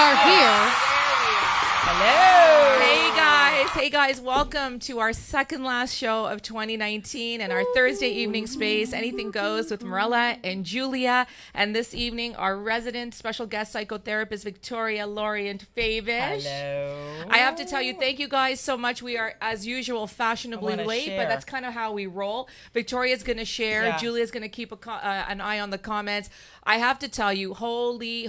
are here. Hello. Hey guys, welcome to our second last show of 2019 and our Thursday evening space, Anything Goes with Marella and Julia. And this evening, our resident special guest psychotherapist, Victoria Lorient Favish. Hello. I have to tell you, thank you guys so much. We are, as usual, fashionably late, share. but that's kind of how we roll. Victoria's going to share. Yeah. Julia's going to keep an eye on the comments. I have to tell you, holy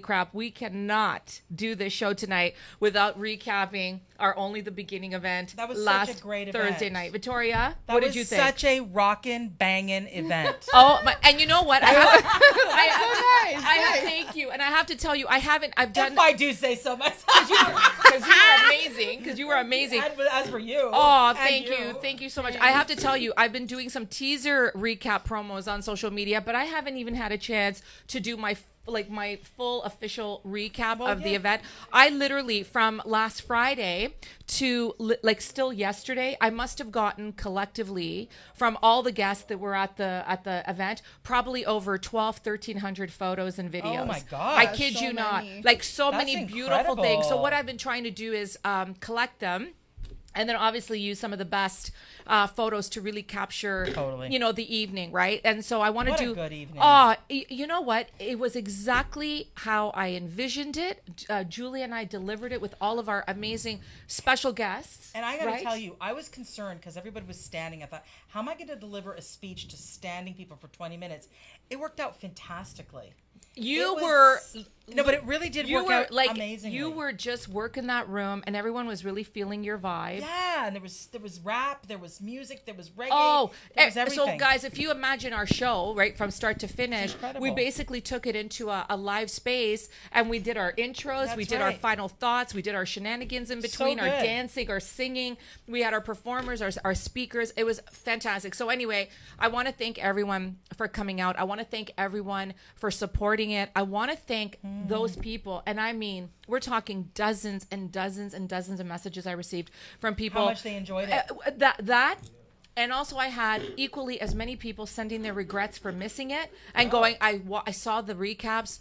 crap, we cannot do this show tonight without recapping our Only the Beginning event That was last such a great Thursday event. night. Victoria, That what was did you think? such a rockin' bangin' event. Oh, and you know what? I have, Nice. thank you. And I have to tell you, I've done, If I do say so myself. because you were amazing. As for you. Oh, And thank you so much. I have to tell you, I've been doing some teaser recap promos on social media, but I haven't even had a chance to do my full official recap of the event. I literally, from last Friday to still yesterday, I must have gotten collectively from all the guests that were at the event probably over 1,300 photos and videos. Oh my gosh. I kid So you not. many. Like so That's many beautiful things. So incredible. what I've been trying to do is collect them. And then obviously use some of the best photos to really capture, Totally. the evening, right? And so I want to What a do. good evening. You know what? It was exactly how I envisioned it. Julie and I delivered it with all of our amazing special guests. And I got to right? tell you, I was concerned because everybody was standing. I thought, how am I going to deliver a speech to standing people for 20 minutes? It worked out fantastically. You It were. was- No, but it really did You work were out like amazingly. you were just working that room, and everyone was really feeling your vibe. Yeah, and there was rap, there was music, there was reggae, Oh, there was so everything. guys, if you imagine our show, right, from start to finish, incredible. we basically took it into a live space and we did our intros, we That's did our right. final thoughts, we did our shenanigans in between, our good. dancing, our singing. We had our performers, our speakers. It was fantastic. So anyway, I want to thank everyone for coming out. I want to thank everyone for supporting it. I want to thank those people. And I mean, we're talking dozens and dozens and dozens of messages I received from people. How much they enjoyed it. That and also I had equally as many people sending their regrets for missing it and going, I saw the recaps,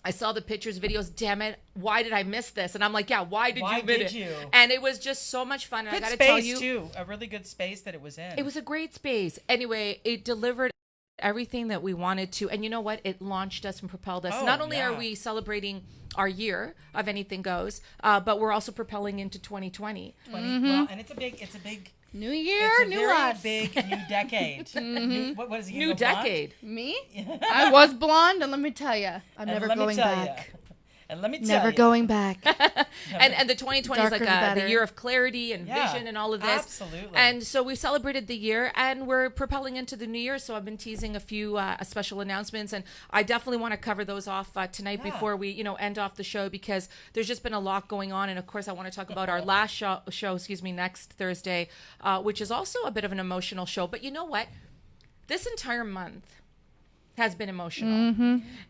I saw the pictures, videos, damn it, why did I miss this? And I'm like, yeah, why did Why you miss did it? you? And it was just so much fun. And Good I got to tell space you, too. A really good space that it was in. it was a great space. Anyway, it delivered everything that we wanted to. And you know what? It launched us and propelled us. Oh, Not only are yeah. we celebrating our year of Anything Goes, but we're also propelling into 2020. 20. Well, and it's a big. New year, It's a new very us. big new decade. What is it? you New go blonde? decade. Me? I was blonde, and let me tell you, I'm And never let me going tell back. ya. And let me tell Never you. going back. And the 2020 is like Darker the the better. year of clarity and Yeah, vision and all of this. absolutely. And so we celebrated the year and we're propelling into the new year. So I've been teasing a few special announcements, and I definitely want to cover those off tonight Yeah. before we, end off the show, because there's just been a lot going on. And of course, I want to talk about our last show, next Thursday, which is also a bit of an emotional show. But you know what? This entire month has been emotional.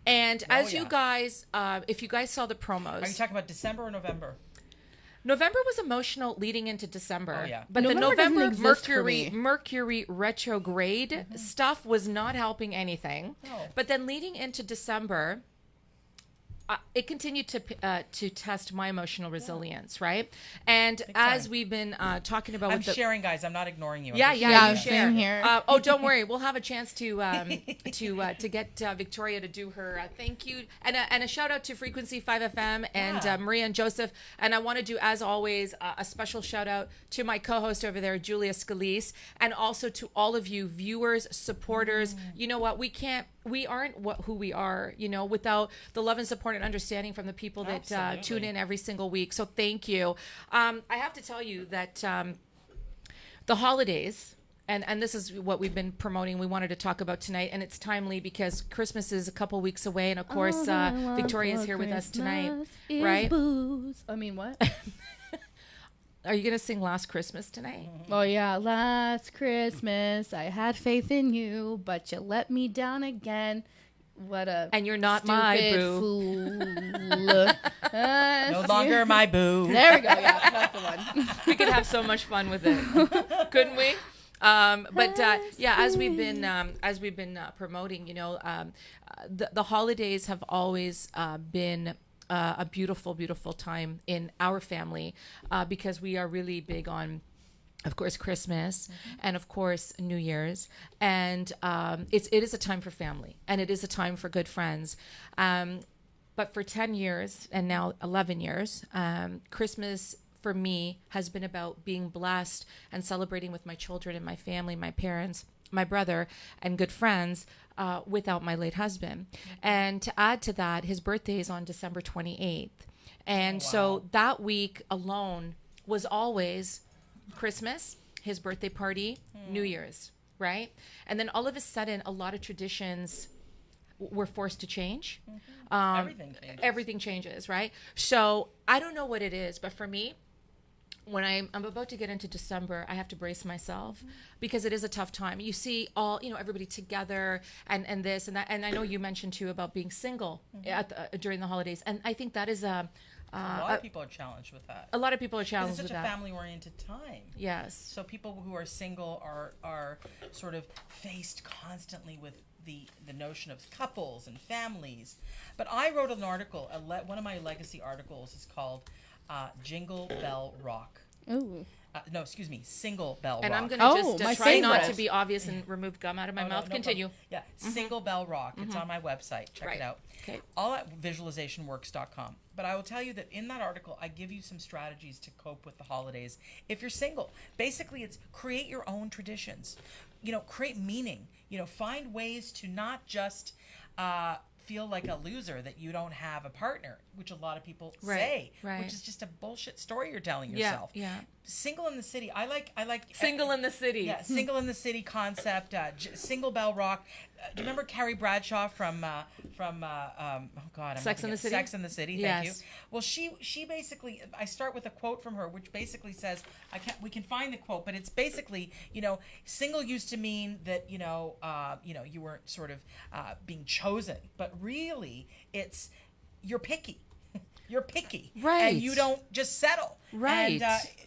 And as you yeah. guys, if you guys saw the promos, Are you talking about December or November? November was emotional leading into December. Oh, yeah. But November the doesn't November exist for me. Mercury retrograde stuff was not helping anything. No. But then leading into December, it continued to test my emotional resilience, right? And as time. we've been talking about I'm with the sharing, guys. I'm not ignoring you. I'm yeah, just yeah, Yeah, you same share. here. Don't worry, we'll have a chance to get Victoria to do her thank you and a shout out to Frequency 5 FM and Yeah. Maria and Joseph. And I want to do, as always, a special shout out to my co-host over there, Julia Scalise, and also to all of you viewers, supporters. You know what? We aren't who we are, without the love and support and understanding from the people that Absolutely. tune in every single week. So thank you. I have to tell you that the holidays, and this is what we've been promoting, we wanted to talk about tonight, and it's timely because Christmas is a couple weeks away, and of course Victoria's here with us tonight, right? Booze. I mean, what? Are you gonna sing Last Christmas tonight? Oh yeah, last Christmas I had faith in you, but you let me down again. What a And you're not my stupid boo. fool. No longer my boo. There we go. Yeah, that's the one. We could have so much fun with it, couldn't we? Yeah, as we've been promoting, the holidays have always been a beautiful, beautiful time in our family because we are really big on, of course, Christmas and of course New Year's, and it is a time for family, and it is a time for good friends. But for 10 years and now 11 years, Christmas for me has been about being blessed and celebrating with my children and my family, my parents, my brother, and good friends without my late husband. And to add to that, his birthday is on December 28th. And so that week alone was always Christmas, his birthday party, New Year's, right? And then all of a sudden, a lot of traditions were forced to change. Everything changes, right? So I don't know what it is, but for me, when I'm about to get into December, I have to brace myself because it is a tough time. You see everybody together and this and that. And I know you mentioned too about being single during the holidays. And I think that is a lot of people are challenged with that. A lot of people are challenged with with that. that. It's such a family-oriented time. Yes. So people who are single are sort of faced constantly with the notion of couples and families. But I wrote an article, one of my legacy articles is called Jingle Bell Rock. Ooh. No, excuse me, Single Bell Rock. And I'm going to my just try not favorite. to be obvious and remove gum out of my mouth. No Continue. problem. Yeah, Single Bell Rock. It's on my website. Check it out. Okay. All at visualizationworks.com. But I will tell you that in that article, I give you some strategies to cope with the holidays if you're single. Basically, it's create your own traditions. Create meaning. Find ways to not just feel like a loser that you don't have a partner, which a lot of people say, which is just a bullshit story you're telling yourself. Yeah. Single in the City. I like Single in the City. Yeah, Single in the City concept. Single Bell Rock. Do you remember Carrie Bradshaw from Sex and the City? Sex and the City. Yes. Thank you. Well, she basically. I start with a quote from her, which basically says, we can find the quote, but it's basically, single used to mean that you weren't sort of being chosen, but really it's you're picky. You're picky, right? And you don't just settle, right?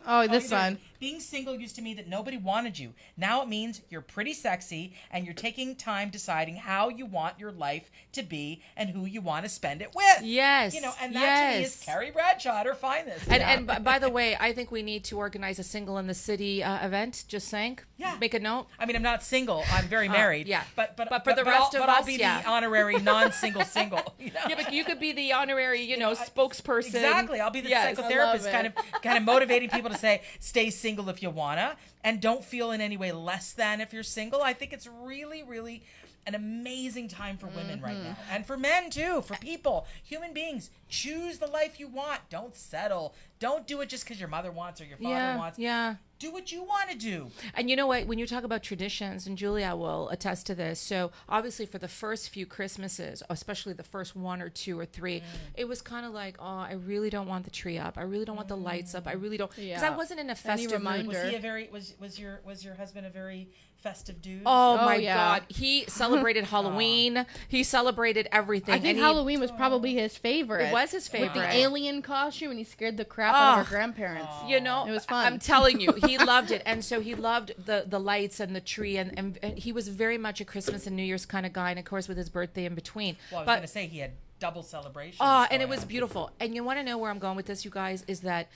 And, this one. Being single used to mean that nobody wanted you. Now it means you're pretty sexy and you're taking time deciding how you want your life to be and who you want to spend it with. Yes. And that to me is Carrie Bradshaw at her finest. And by the way, I think we need to organize a Single in the City event. Just saying. Yeah. Make a note. I mean, I'm not single. I'm very married. Yeah. But for the rest of us, I'll be the honorary non-single single. Yeah, but you could be the honorary, spokesperson. Exactly. I'll be the psychotherapist, kind of motivating people to say, stay single if you wanna, and don't feel in any way less than if you're single. I think it's really, really an amazing time for women right now, and for men too, for people, human beings. Choose the life you want. Don't settle. Don't do it just because your mother wants or your father wants. Yeah. Do what you want to do. And you know what? When you talk about traditions, and Julia will attest to this, so obviously for the first few Christmases, especially the first one or two or three, it was kind of like, oh, I really don't want the tree up. I really don't want the lights up. I really don't, because I wasn't in a festive mood. Was he a very was your husband a very festive dude? Oh my God. He celebrated Halloween. He celebrated everything. I think Halloween was probably his favorite. It was his favorite. With the alien costume, and he scared the crap out of our grandparents. It was fun. I'm telling you, he loved it. And so he loved the lights and the tree. And he was very much a Christmas and New Year's kind of guy. And of course, with his birthday in between. Well, I was going to say he had double celebrations. And it was beautiful. And you want to know where I'm going with this, you guys, is that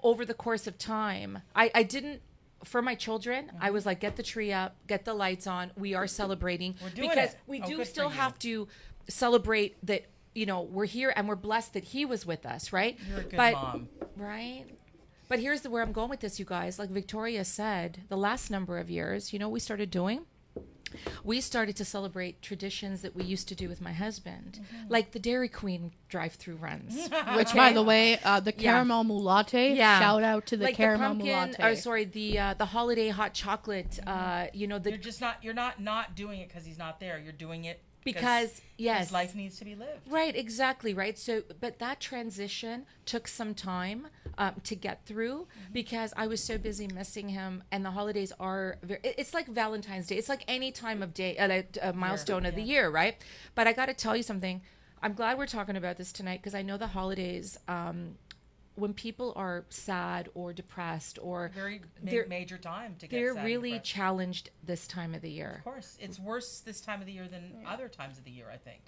over the course of time, I didn't, for my children, I was like, get the tree up, get the lights on. We are celebrating. We're doing because it. we Oh, do good still for you. have to celebrate that, we're here and we're blessed that he was with us, right? You're a good but, mom. Right? But here's where I'm going with this, you guys. Like Victoria said, the last number of years, what we started doing? We started to celebrate traditions that we used to do with my husband, like the Dairy Queen drive-through runs. Which, by the way, the caramel moulatte. Yeah. Shout out to the like caramel the pumpkin, moulatte. the holiday hot chocolate. You're not doing it because he's not there. You're doing it because his life needs to be lived. Right, exactly, right. So, but that transition took some time to get through because I was so busy missing him, and the holidays are it's like Valentine's Day. It's like any time of day, a milestone of the year, right? But I got to tell you something. I'm glad we're talking about this tonight because I know the holidays. When people are sad or depressed or Very major time to get they're sad really and depressed. challenged this time of the year. Of course, it's worse this time of the year than other times of the year, I think.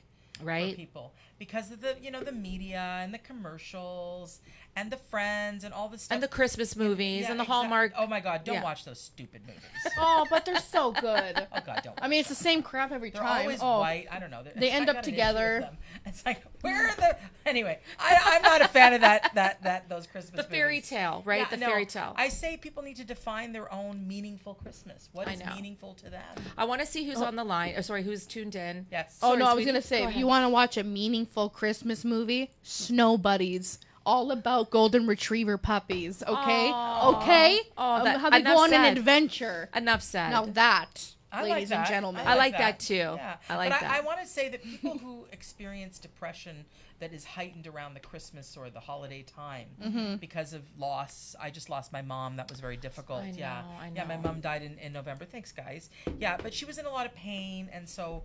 Right. for people because of the the media and the commercials and the Friends and all this stuff And the Christmas movies Yeah, and the exact- Hallmark. Oh my God! Don't Yeah. watch those stupid movies. Oh, but they're so good. Oh God, don't. I mean, it's the same crap every They're time. always oh, white. I don't know. They end I up got an issue together. with them. It's like where are the anyway? I'm not a fan of that those Christmas. The fairy movies. tale, right? Yeah, The no, fairy tale. I say people need to define their own meaningful Christmas. What I is know. meaningful to them? I want to see who's on the line. Oh, sorry, who's tuned in. Yes. Oh Sorry, no, I was sweetie. gonna say, Go if ahead. you want to watch a meaningful Christmas movie, Snow Buddies, all about golden retriever puppies. Okay, Aw. okay. Oh, that- how they enough go on said. an adventure. Enough said. Now that, I like ladies and that. gentlemen, I like that too. Yeah. I like but that. I want to say that people who experience depression that is heightened around the Christmas or the holiday time because of loss. I just lost my mom. That was very difficult. I know, Yeah. I Yeah, my know. mom died in November. Thanks, guys. Yeah, but she was in a lot of pain. And so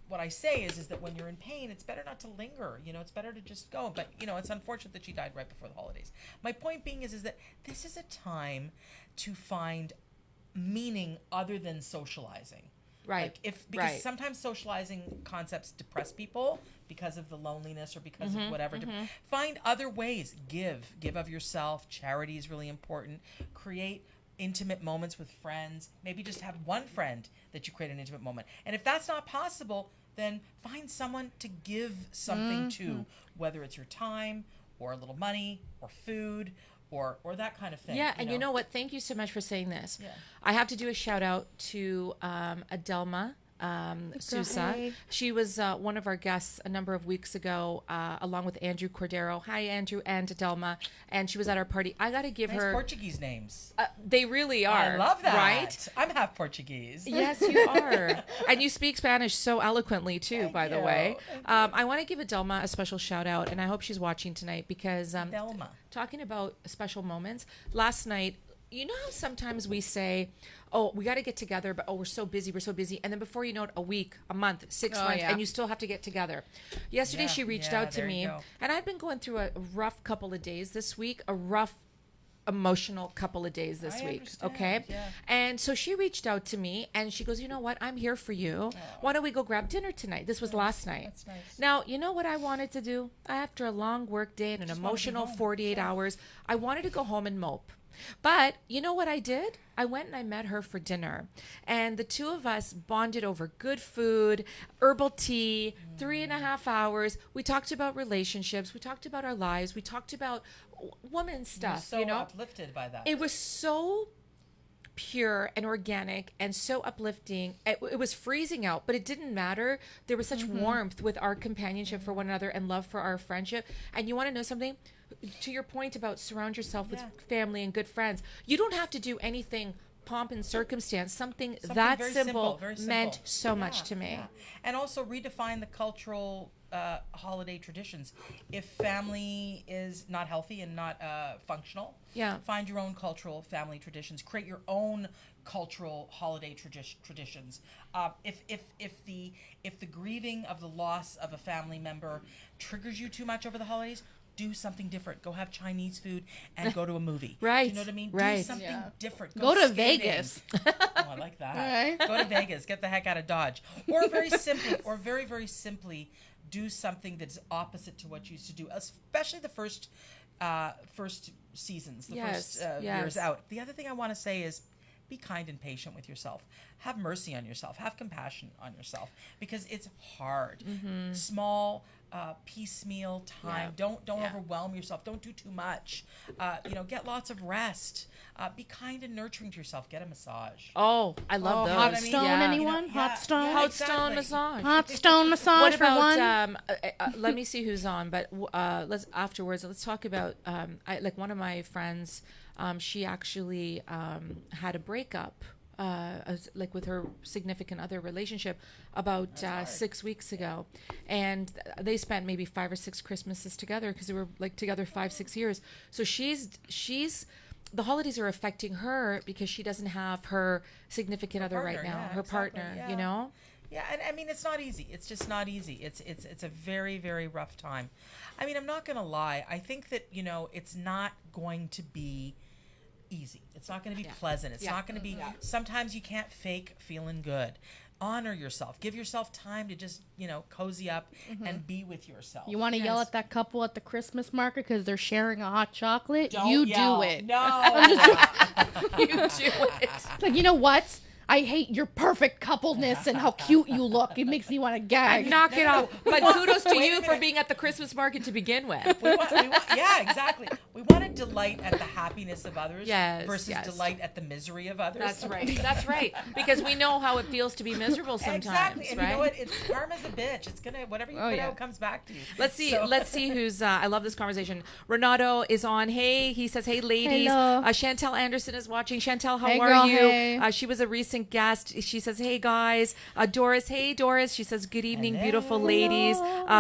what I say is that when you're in pain, it's better not to linger. It's better to just go. But, it's unfortunate that she died right before the holidays. My point being is that this is a time to find meaning other than socializing. Right. Because right. sometimes socializing concepts depress people because of the loneliness or because of whatever. Find other ways. Give of yourself. Charity is really important. Create intimate moments with friends. Maybe just have one friend that you create an intimate moment. And if that's not possible, then find someone to give something to, whether it's your time or a little money or food or that kind of thing. Yeah, and you know what? Thank you so much for saying this. Yeah. I have to do a shout out to Adelma Sousa. Hey. She was one of our guests a number of weeks ago, along with Andrew Cordero. Hi, Andrew and Adelma. And she was at our party. I got to give Nice her. Portuguese names. They really are. I love that. Right? I'm half Portuguese. Yes, you are. And you speak Spanish so eloquently, too, Thank by the you. way. Thank I want to give Adelma a special shout out, and I hope she's watching tonight because Delma. talking about special moments, last night, you know how sometimes we say, oh, we got to get together, but we're so busy. And then before you know it, a week, a month, 6 Oh, months, yeah. and you still have to get together. Yesterday, Yeah, she reached yeah, out to there me, you go. and I've been going through a rough couple of days this week, a rough emotional couple of days this I week. understand, Okay. yeah. And so she reached out to me and she goes, you know what? I'm here for you. Why don't we go grab dinner tonight? This was last night. That's nice. Now, you know what I wanted to do? After a long work day and an Just wanted to be emotional home. 48 hours, I wanted to go home and mope. But you know what I did? I went and I met her for dinner. And the two of us bonded over good food, herbal tea, 3.5 hours. We talked about relationships. We talked about our lives. We talked about woman stuff, so you know? uplifted by that. It was so pure and organic and so uplifting. It was freezing out, but it didn't matter. There was such warmth with our companionship for one another and love for our friendship. And you want to know something? To your point about surround yourself with Yeah. family and good friends, you don't have to do anything pomp and circumstance. Something Something that very simple, very meant simple. so much Yeah, to me. yeah. And also redefine the cultural holiday traditions. If family is not healthy and not functional, Yeah. find your own cultural family traditions. Create your own cultural holiday traditions. If the grieving of the loss of a family member triggers you too much over the holidays, do something different. Go have Chinese food and go to a movie. Right, Do you know what I mean? right. Do something Yeah. different. Go to skating. Vegas. Oh, I like that. Right. Go to Vegas. Get the heck out of Dodge. Or very simply, do something that's opposite to what you used to do, especially the first seasons, the Yes, first yes. years out. The other thing I want to say is be kind and patient with yourself. Have mercy on yourself. Have compassion on yourself because it's hard. Small, piecemeal time. Yeah. Don't Yeah. overwhelm yourself. Don't do too much. Get lots of rest. Be kind and nurturing to yourself. Get a massage. Oh, I love those. hot what I mean? stone, Yeah. anyone? Yeah, Hot stone? yeah, Hot stone exactly. massage. Hot stone massage What for one. about let me see who's on, but let's talk about one of my friends, she actually had a breakup with her significant other relationship about 6 weeks ago, and they spent maybe 5 or 6 Christmases together because they were together 5-6 years. So she's the holidays are affecting her because she doesn't have her significant other right partner, now, yeah, her exactly, partner, yeah. you know. Yeah, and I mean it's not easy. It's just not easy. It's a very, very rough time. I mean, I'm not gonna lie. I think that it's not going to be easy. It's not going to be Yeah. pleasant. It's Yeah. not going to be. Yeah. Sometimes you can't fake feeling good. honor yourself. Give yourself time to just, cozy up and be with yourself. You want to yell Yes. at that couple at the Christmas market because they're sharing a hot chocolate? Don't You yell. do it. No. You do it. Like, you know what? I hate your perfect coupleness and how cute you look. It makes me want to gag. Knock it off. But kudos to Wait a you for minute. being at the Christmas market to begin with. Yeah, exactly. We want to delight at the happiness of others Yes, versus yes. delight at the misery of others. That's right. That's right. Because we know how it feels to be miserable sometimes, Exactly. And right? you know what? It's karma's a bitch. It's gonna whatever you Oh, put yeah. out comes back to you. Let's see. So- Let's see who's. I love this conversation. Renato is on. Hey, he says, "Hey, ladies." Hello. Chantel Anderson is watching. Chantel, how Hey, are girl, you? hey. She was a recent guest. She says, "Hey, guys." Doris, hey, Doris. She says, "Good evening, beautiful ladies."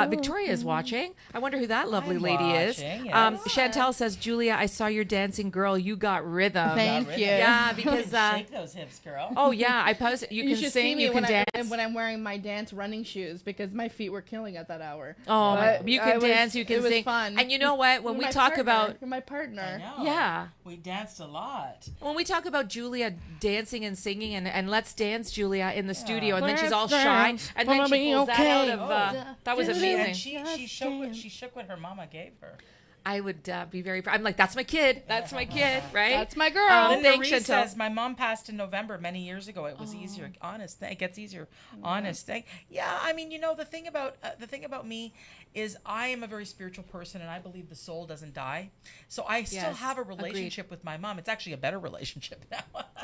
Victoria is watching. I wonder who that lovely I'm lady is. watching, yes. Chantel says, "Julia, I saw your dancing girl. You got rhythm." Thank Got rid you. of it. Yeah, You because can shake those hips, girl. oh yeah, I posted. You You can should see sing. me You can when dance. when I'm wearing my dance running shoes because my feet were killing at that hour. Oh, But you I can was- dance, you can it was sing. fun. And you know what? When You're we my talk partner. about You're my partner. I know. Yeah. We danced a lot. when we talk about Julia dancing and singing and let's dance Julia in the studio and then she's all Let's shy dance. and then Gonna she be pulls okay. that out of that was And amazing. And she Just shook what dance. she shook what her mama gave her. I would be very I'm like that's my kid, right? That's my girl. Um, Linda thanks, Reese Chantel. says, my mom passed in November many years ago. It was easier. Honest. It gets easier. Honest. Thing. Yeah. I mean, the thing about me is I am a very spiritual person and I believe the soul doesn't die. So I still Yes, have a agreed. relationship with my mom. It's actually a better relationship now.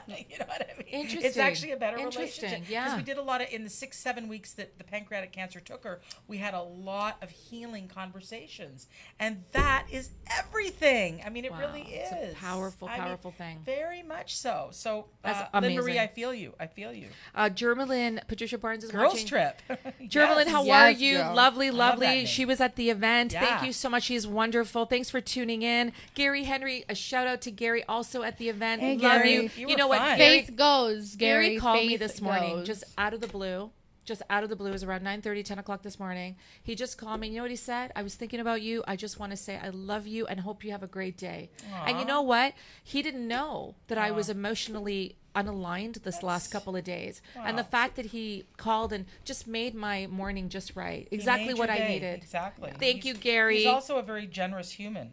You know what I mean? It's Interesting. actually a better Interesting, relationship. yeah. Because we did a lot of, in the 6-7 weeks that the pancreatic cancer took her, we had a lot of healing conversations. And that is everything. I mean, it Wow, really it's is. a powerful, I mean, powerful thing. Very much so. So, That's Lynn Marie, amazing. I feel you. I feel you. Germalyn, Patricia Barnes is Girls watching. trip. Germalyn, Yes. how Yes, are you? girl. Lovely, love lovely. that name. She was at the event. Thank Yeah. you so much. She's wonderful. Thanks for tuning in. Gary Henry, a shout out to Gary also at the event. Hey, Love Gary. you. You You were know what? fun. Gary, Faith goes, Gary Gary. called me Faith this morning, goes. just out of the blue. Just out of the blue. It was around 9:30, 10 o'clock this morning. He just called me. You know what he said? I was thinking about you. I just want to say I love you and hope you have a great day. And you know what? He didn't know that I was emotionally unaligned this last couple of days. And the Wow. fact that he called and just made my morning just right. He Exactly made what your I day. needed. Exactly. Thank you, Gary. He's also a very generous human,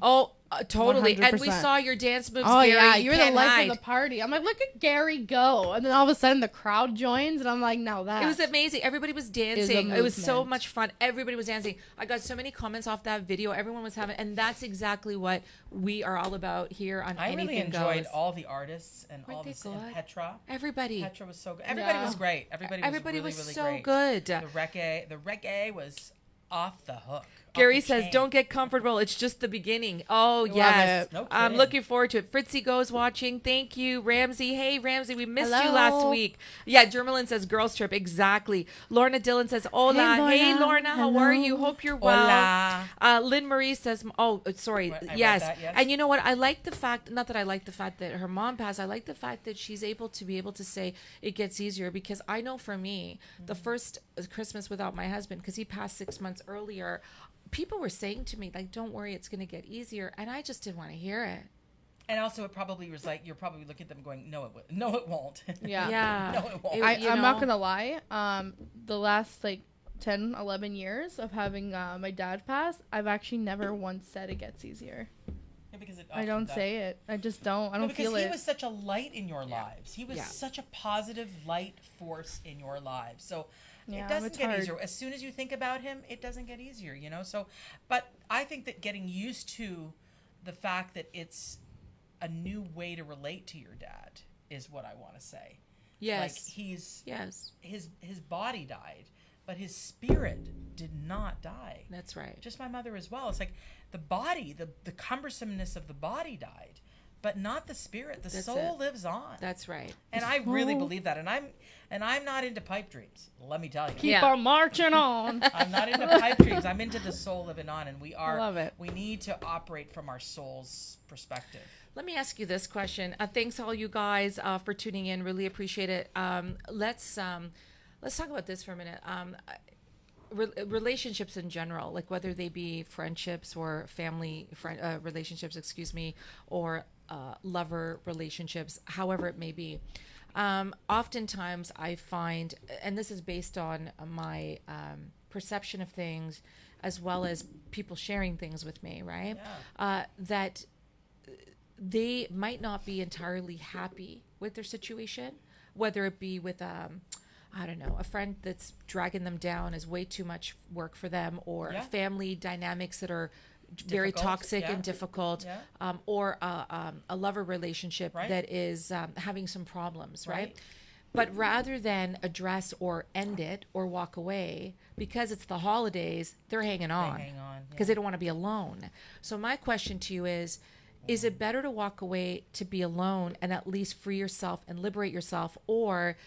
Oh, totally. And we 100%. saw your dance moves, Oh Gary. yeah, you were the Can't life hide. of the party. I'm like, look at Gary go, and then all of a sudden the crowd joins, and I'm like, no, that It was amazing. Everybody was a dancing. It was so movement. much fun. Everybody was dancing. I got so many comments off that video. Everyone was having, and that's exactly what we are all about here on I really Anything enjoyed Goes. all the artists and Weren't all they this. And good? Petra. Everybody. Petra was so good. Everybody Yeah. was great. Everybody was was really so great. good. The reggae was off the hook. Gary off the says, chain. "Don't get comfortable. It's just the beginning." Oh yes, it. No I'm kidding. looking forward to it. Fritzy goes watching. Thank you, Ramsey. Hey, Ramsey, we missed you last Hello. week. Yeah, Germalyn says girls trip. Exactly. Lorna Dillon says, "Hola, Hey, hey Lorna. Lorna, how are you? Hope you're well." Hola. Lynn Marie says, "Oh, sorry, I read yes." that, yes. And you know what? I like the fact. Not that I like the fact that her mom passed. I like the fact that she's able to say it gets easier because I know for me, the first Christmas without my husband, because he passed 6 months earlier. People were saying to me, like, don't worry, it's going to get easier. And I just didn't want to hear it. And also, it probably was like you're probably looking at them going, "No, it no, it won't." Yeah. Yeah. No, it won't. It- you I'm not know? gonna lie. The last like 10, 11 years of having my dad pass, I've actually never once said it gets easier. Yeah, because it I often don't does. say it. I just don't. I No, don't because feel he it. was such a light in your lives. He was Yeah. such a positive light force in your lives. So Yeah, it doesn't it's get hard. easier. As soon as you think about him, it doesn't get easier, So, but I think that getting used to the fact that it's a new way to relate to your dad is what I want to say. Yes. Like Yes. his body died, but his spirit did not die. That's right. Just my mother as well. It's like the body, the cumbersomeness of the body died, but not the spirit. The That's soul it. lives on. That's right. And I really believe that. And I'm not into pipe dreams. Let me tell you. Keep Yeah. on marching on. I'm not into pipe dreams. I'm into the soul living on, and we are. Love it. We need to operate from our soul's perspective. Let me ask you this question. Thanks all you guys for tuning in. Really appreciate it. Let's talk about this for a minute. Relationships in general, like whether they be friendships or family relationships, or lover relationships, however it may be. Oftentimes I find, and this is based on my perception of things, as well as people sharing things with me, right? That they might not be entirely happy with their situation, whether it be with I don't know, a friend that's dragging them down is way too much work for them, or family dynamics that are very toxic and difficult, or a lover relationship that is having some problems, right? But rather than address or end it or walk away, because it's the holidays, they're hanging on because they don't want to be alone. So my question to you is it better to walk away to be alone and at least free yourself and liberate yourself, or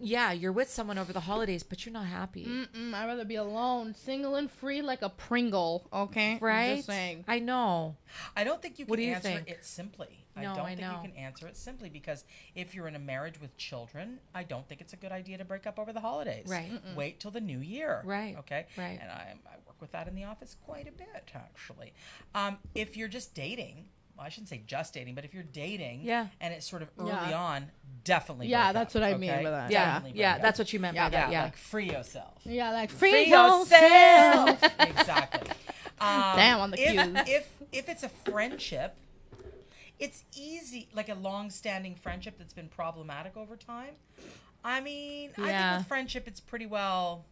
you're with someone over the holidays, but you're not happy? I'd rather be alone, single and free like a Pringle, okay? Right? I'm just saying. I know. I don't think you can answer think? it simply. No, I don't I think know. you can answer it simply, because if you're in a marriage with children, I don't think it's a good idea to break up over the holidays. Right. Wait till the new year. Right. Okay. Right. And I work with that in the office quite a bit, actually. If you're just dating, well, I shouldn't say just dating, but if you're dating and it's sort of early on, definitely break that's up, what I mean by that. Definitely break up. That's what you meant by that. Yeah. Like free yourself. Yeah, like Free free yourself. Exactly. Damn, on the cues. If it's a friendship, it's easy, like a long-standing friendship that's been problematic over time. I mean, I think with friendship, it's pretty well,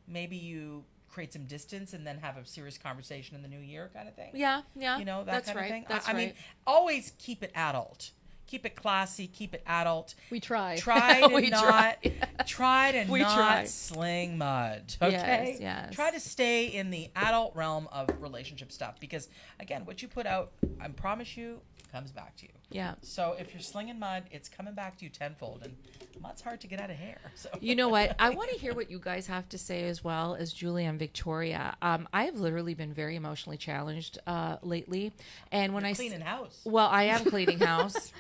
maybe you create some distance and then have a serious conversation in the new year kind of thing. Yeah. That That's kind right. of thing. That's I right. mean, always keep it adult. Keep it classy, keep it adult. We try. Try to We not try. We not try. sling mud. Okay. Yes. Try to stay in the adult realm of relationship stuff, because again, what you put out, I promise you, comes back to you. Yeah. So if you're slinging mud, it's coming back to you tenfold, and mud's hard to get out of hair. So You know what? I want to hear what you guys have to say as well as Julie and Victoria. I have literally been very emotionally challenged lately, and when You're I cleaning house. well, I am cleaning house,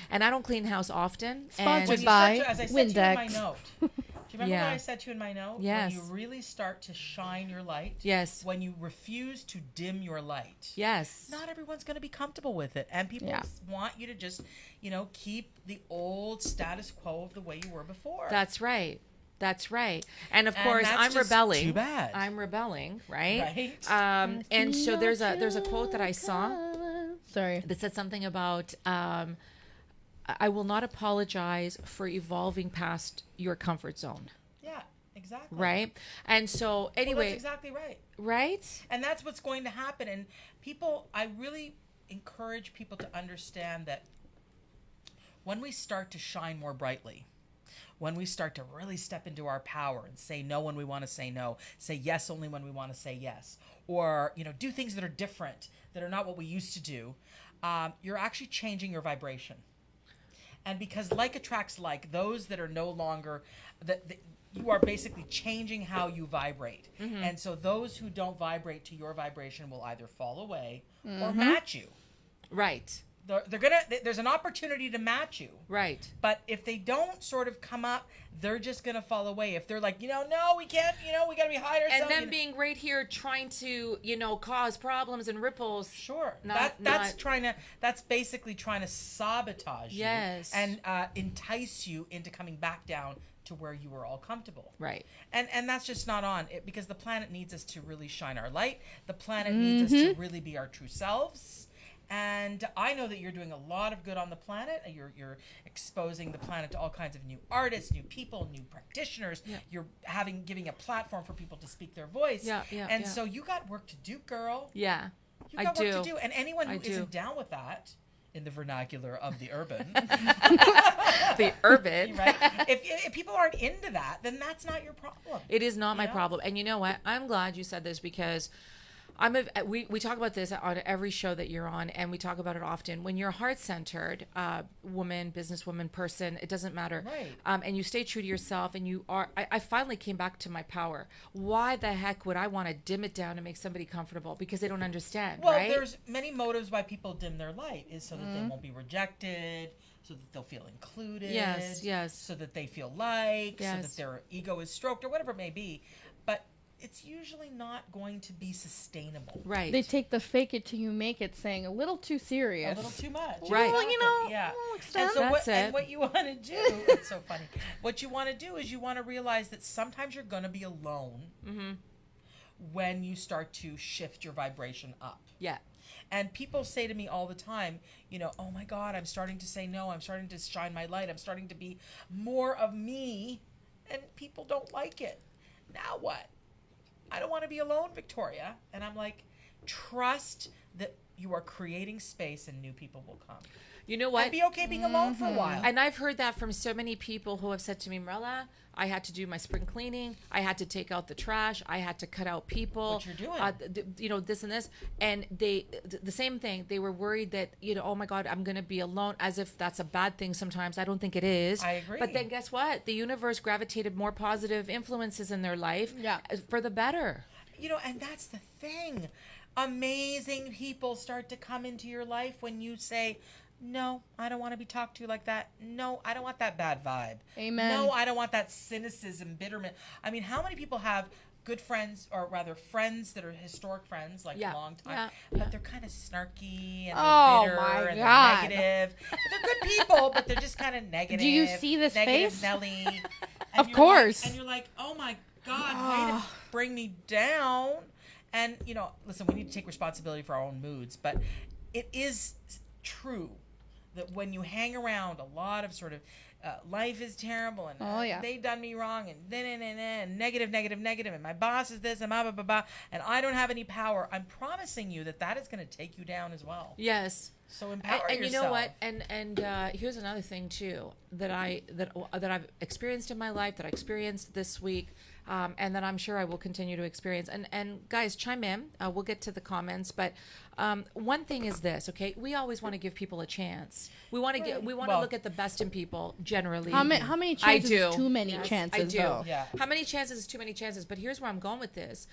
and I don't clean house often. Sponsored When you by start to, as I said to you in my Windex. note. Do you remember Yeah. what I said to you in my note? Yes. When you really start to shine your light. Yes. When you refuse to dim your light. Yes. Not everyone's going to be comfortable with it, and people want you to just, keep the old status quo of the way you were before. That's right. That's right. And of And course, that's I'm just rebelling. too bad. I'm rebelling, right? Right. And so there's a quote that I saw Sorry. that said something about I will not apologize for evolving past your comfort zone. Yeah, exactly. Right? And so Well, anyway, that's exactly right. right? And that's what's going to happen. And people, I really encourage people to understand that when we start to shine more brightly, when we start to really step into our power and say no when we want to say no, say yes only when we want to say yes, or do things that are different, that are not what we used to do, you're actually changing your vibration. And because like attracts like, those that are no longer that you are basically changing how you vibrate. And so those who don't vibrate to your vibration will either fall away or match you. Right. There's an opportunity to match you. Right. But if they don't sort of come up, they're just going to fall away. If they're like, no, we can't, we got to be hide ourselves. And then being right here trying to, cause problems and ripples. Sure. Not- That's basically trying to sabotage Yes. you and entice you into coming back down to where you were all comfortable. Right. And that's just not on it, because the planet needs us to really shine our light. The planet needs us to really be our true selves. And I know that you're doing a lot of good on the planet. You're exposing the planet to all kinds of new artists, new people, new practitioners. Yeah. You're giving a platform for people to speak their voice. Yeah. And so you got work to do, girl. Yeah. You I got do. work to do. And anyone who I do. isn't down with that, in the vernacular of the urban, The urban. right? If people aren't into that, then that's not your problem. It is not my know? problem. And you know what? I'm glad you said this, because we talk about this on every show that you're on, and we talk about it often. When you're heart-centered, woman, businesswoman, person, it doesn't matter. Right. And you stay true to yourself, and you are. I finally came back to my power. Why the heck would I want to dim it down to make somebody comfortable? Because they don't understand, Well, right? there's many motives why people dim their light, is so that they won't be rejected, so that they'll feel included. Yes. So that they feel liked, so Yes. that their ego is stroked, or whatever it may be. But it's usually not going to be sustainable. Right. They take the fake it till you make it saying a little too A serious. little too much. Right. Well, you know, Yeah. we'll And extend. so That's it. and what you want to do, it's so funny. What you want to do is you want to realize that sometimes you're going to be alone when you start to shift your vibration up. Yeah. And people say to me all the time, you know, oh my God, I'm starting to say no. I'm starting to shine my light. I'm starting to be more of me. And people don't like it. Now what? I don't want to be alone, Victoria. And I'm like, trust that you are creating space and new people will come. You know what? And be okay being alone for a while. And I've heard that from so many people who have said to me, Marella, I had to do my spring cleaning. I had to take out the trash. I had to cut out people. What you're doing. You know, this and this. And the same thing. They were worried that, you know, oh my God, I'm going to be alone, as if that's a bad thing sometimes. I don't think it is. I agree. But then guess what? The universe gravitated more positive influences in their life for the better. You know, and that's the thing. Amazing people start to come into your life when you say, no, I don't want to be talked to like that. No, I don't want that bad vibe. Amen. No, I don't want that cynicism, bitterment. I mean, how many people have good friends, or rather friends that are historic friends, like a long time, but they're kind of snarky and Oh, they're bitter my and God. they're negative. They're good people, but they're just kind of negative. Do you see this negative face? Nelly. And Of you're course. Like, and you're like, oh my God, way to bring me down. And, you know, listen, we need to take responsibility for our own moods, but it is true that when you hang around a lot of sort of life is terrible and they done me wrong and negative, and my boss is this and blah, blah, blah, blah, and I don't have any power, I'm promising you that that is going to take you down as well. Yes. So empower and yourself. you know what? And here's another thing too that I've experienced in my life, that I experienced this week, and that I'm sure I will continue to experience. And guys, chime in. We'll get to the comments, but one thing is this. Okay, we always want to give people a chance. We want to get. We want to look at the best in people generally. How many chances I do. is too many Yes, chances, I do. though? Yeah. How many chances is too many chances? But here's where I'm going with this.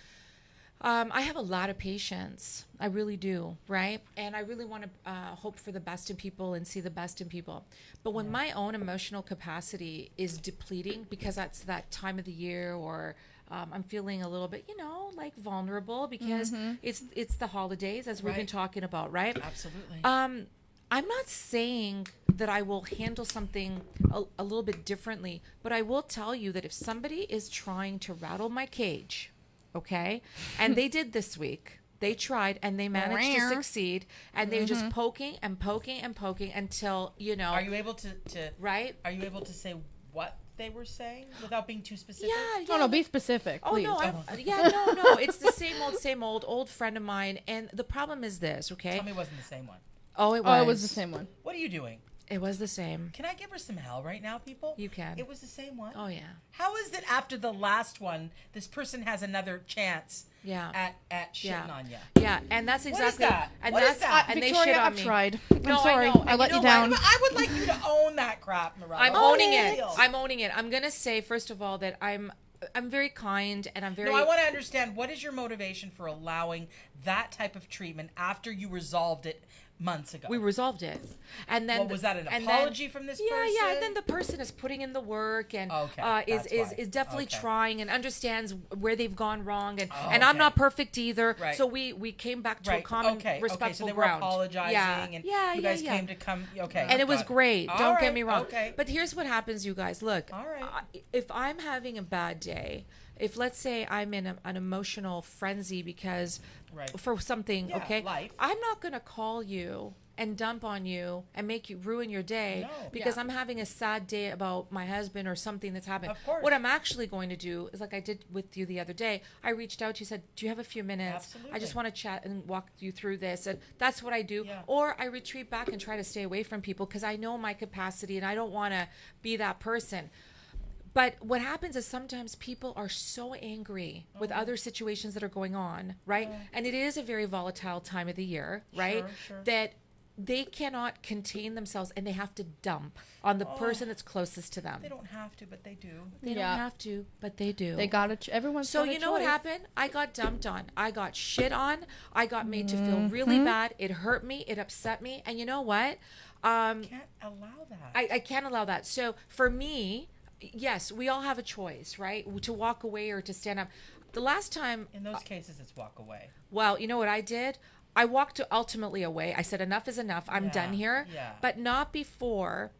I have a lot of patience. I really do, right? And I really want to hope for the best in people and see the best in people. But when my own emotional capacity is depleting, because that's that time of the year, or I'm feeling a little bit, you know, like vulnerable because it's the holidays, as we've been talking about, right? Absolutely. I'm not saying that I will handle something a little bit differently, but I will tell you that if somebody is trying to rattle my cage, okay, and they did this week, they tried and they managed to succeed, and they're just poking and poking and poking until, you know. Are you able to right? Are you able to say what they were saying without being too specific? Yeah. No, be specific, Oh please. no, no. It's the same old friend of mine, and the problem is this. Okay. Tell me it wasn't the same one. Oh, it was. Oh, it was the same one. What are you doing? It was the same. Can I give her some hell right now, people? You can. It was the same one. Oh yeah. How is it after the last one, this person has another chance Yeah. at shitting on you? Yeah, and that's What is exactly. that? And What is that's that? and Victoria, they shit on I've me. tried. No, I'm sorry. I know. I And let you you know down. what? I would like you to own that crap, Miranda. I'm Own owning it. it. I'm owning it. I'm gonna say first of all that I'm very kind, and I'm very. No, I want to understand, what is your motivation for allowing that type of treatment after you resolved it months ago? We resolved it, and then Well, was that an and apology from this person? Yeah, and then the person is putting in the work and Okay, is that's why. is definitely Okay. trying and understands where they've gone wrong, and Oh, and I'm okay. not perfect either. Right. So we came back to a Right. common Okay. respectful So they were ground. apologizing, and you guys came to come. Okay. And it was got great. All Don't right, get me wrong. Okay. But here's what happens, you guys. Look, All right. if I'm having a bad day, if let's say I'm in an emotional frenzy because Right. for something, Yeah, okay, life. I'm not gonna call you and dump on you and make you ruin your day No. because I'm having a sad day about my husband or something that's happened. Of course. What I'm actually going to do is, like I did with you the other day, I reached out to you, said, do you have a few minutes? I just Absolutely. want to chat and walk you through this. And that's what I do. Yeah. Or I retreat back and try to stay away from people because I know my capacity and I don't want to be that person. But what happens is sometimes people are so angry with other situations that are going on, right? And it is a very volatile time of the year, right? Sure. That they cannot contain themselves and they have to dump on the person that's closest to them. They don't have to, but they do. They Yeah. don't have to, but they do. They got everyone's So got a you know what choice. happened? I got dumped on. I got shit on. I got made to feel really bad. It hurt me. It upset me. And you know what? Can't allow that. I can't allow that. So for me, yes, we all have a choice, right? To walk away or to stand up. the last time, In those cases, it's walk away. well, you know what I did? I walked ultimately away. I said, enough is enough. I'm Yeah, done here. yeah. But not before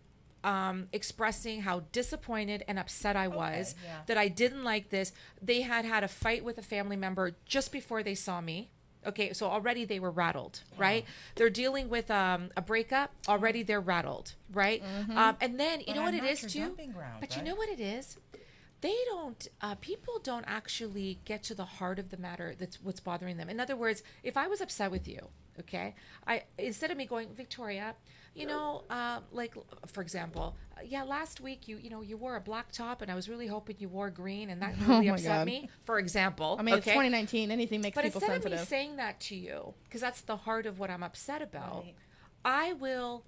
expressing how disappointed and upset I was yeah. that I didn't like this. They had a fight with a family member just before they saw me. Okay, so already they were rattled, right? They're dealing with a breakup. Already they're rattled, right? And then you know what I'm it not is your too. dumping ground, But you right? know what it is. They don't. People don't actually get to the heart of the matter. That's what's bothering them. In other words, if I was upset with you, okay, I instead of me going, Victoria, you know, like for example, yeah, last week you wore a black top, and I was really hoping you wore green, and that really my upset God. me. For example, I mean, it's okay? 2019. Anything makes But people instead sensitive. of me saying that to you, because that's the heart of what I'm upset about, Right. I will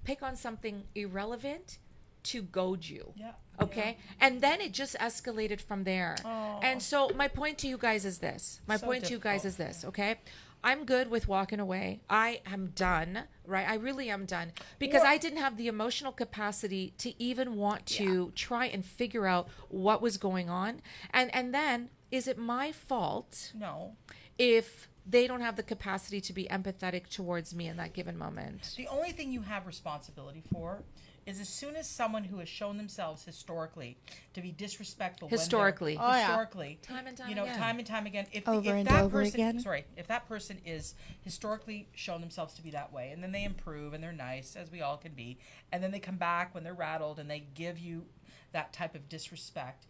pick on something irrelevant to goad you. Yeah. Okay. And then it just escalated from there. Oh. And so my point to you guys is this. My So point to you guys difficult. is this, okay? I'm good with walking away. I am done, right? I really am done because Well- I didn't have the emotional capacity to even want to try and figure out what was going on. And then is it my fault No. if they don't have the capacity to be empathetic towards me in that given moment? The only thing you have responsibility for is as soon as someone who has shown themselves historically to be disrespectful Historically. Oh, yeah. historically, Time and time you know, again. time and time again. If Over and that over person, again. sorry, if that person is historically shown themselves to be that way, and then they improve and they're nice, as we all can be, and then they come back when they're rattled and they give you that type of disrespect,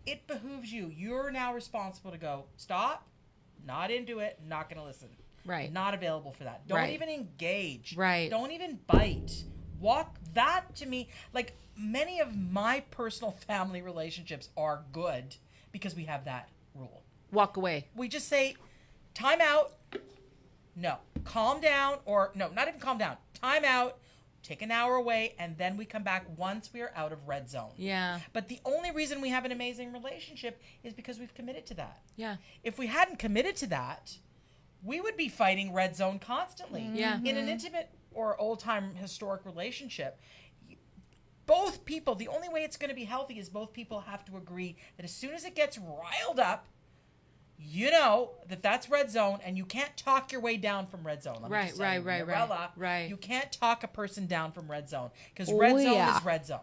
it behooves you. You're now responsible to go, stop, not into it, not going to listen. Right. Not available for that. Don't Right. even engage. Right. Don't even bite. Walk that to me, like many of my personal family relationships are good because we have that rule. Walk away. We just say, time out, no, calm down, or no, not even calm down, time out, take an hour away, and then we come back once we are out of red zone. Yeah. But the only reason we have an amazing relationship is because we've committed to that. Yeah. If we hadn't committed to that, we would be fighting red zone constantly. Yeah. In an intimate or old time historic relationship, both people, the only way it's going to be healthy is both people have to agree that as soon as it gets riled up, you know that that's red zone, and you can't talk your way down from red zone. Let me Right, just tell you, right. Mirella, Right. You can't talk a person down from red zone because Oh, red zone yeah. is red zone.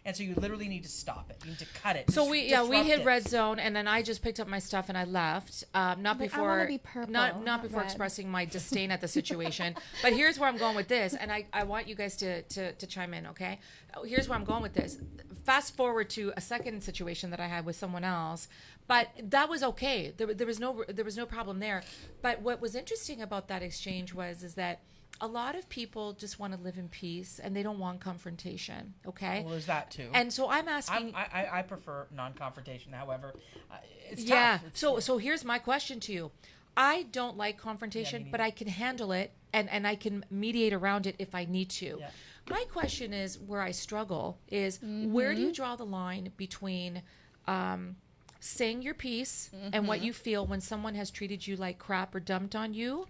And so you literally need to stop it. You need to cut it. So we disrupt hit it. red zone, and then I just picked up my stuff and I left. Not Like, I before wanna be purple, not not before red. expressing my disdain at the situation. But here's where I'm going with this, and I want you guys to chime in, okay? Here's where I'm going with this. Fast forward to a second situation that I had with someone else, but that was okay. There was no problem there. But what was interesting about that exchange is that a lot of people just want to live in peace and they don't want confrontation. Okay. Well, there's that too. And so I'm asking. I prefer non-confrontation. However, it's Yeah. tough. It's- So here's my question to you. I don't like confrontation, me but neither. I can handle it and I can mediate around it if I need to. Yeah. My question is where I struggle is where do you draw the line between saying your piece and what you feel when someone has treated you like crap or dumped on you,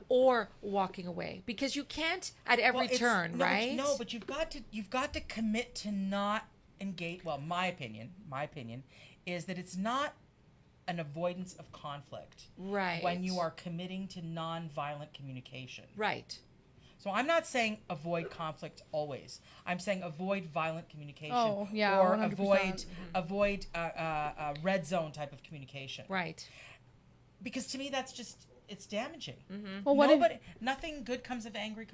or walking away? Because you can't at every Well, it's- turn, no, right? But you've got to commit to not engage. Well, my opinion is that it's not an avoidance of conflict. Right. When you are committing to non-violent communication. Right. So I'm not saying avoid conflict always. I'm saying avoid violent communication. Oh, yeah, Or 100%. avoid red zone type of communication. Right. Because to me, that's just, it's damaging. Well, what if Nothing good comes of angry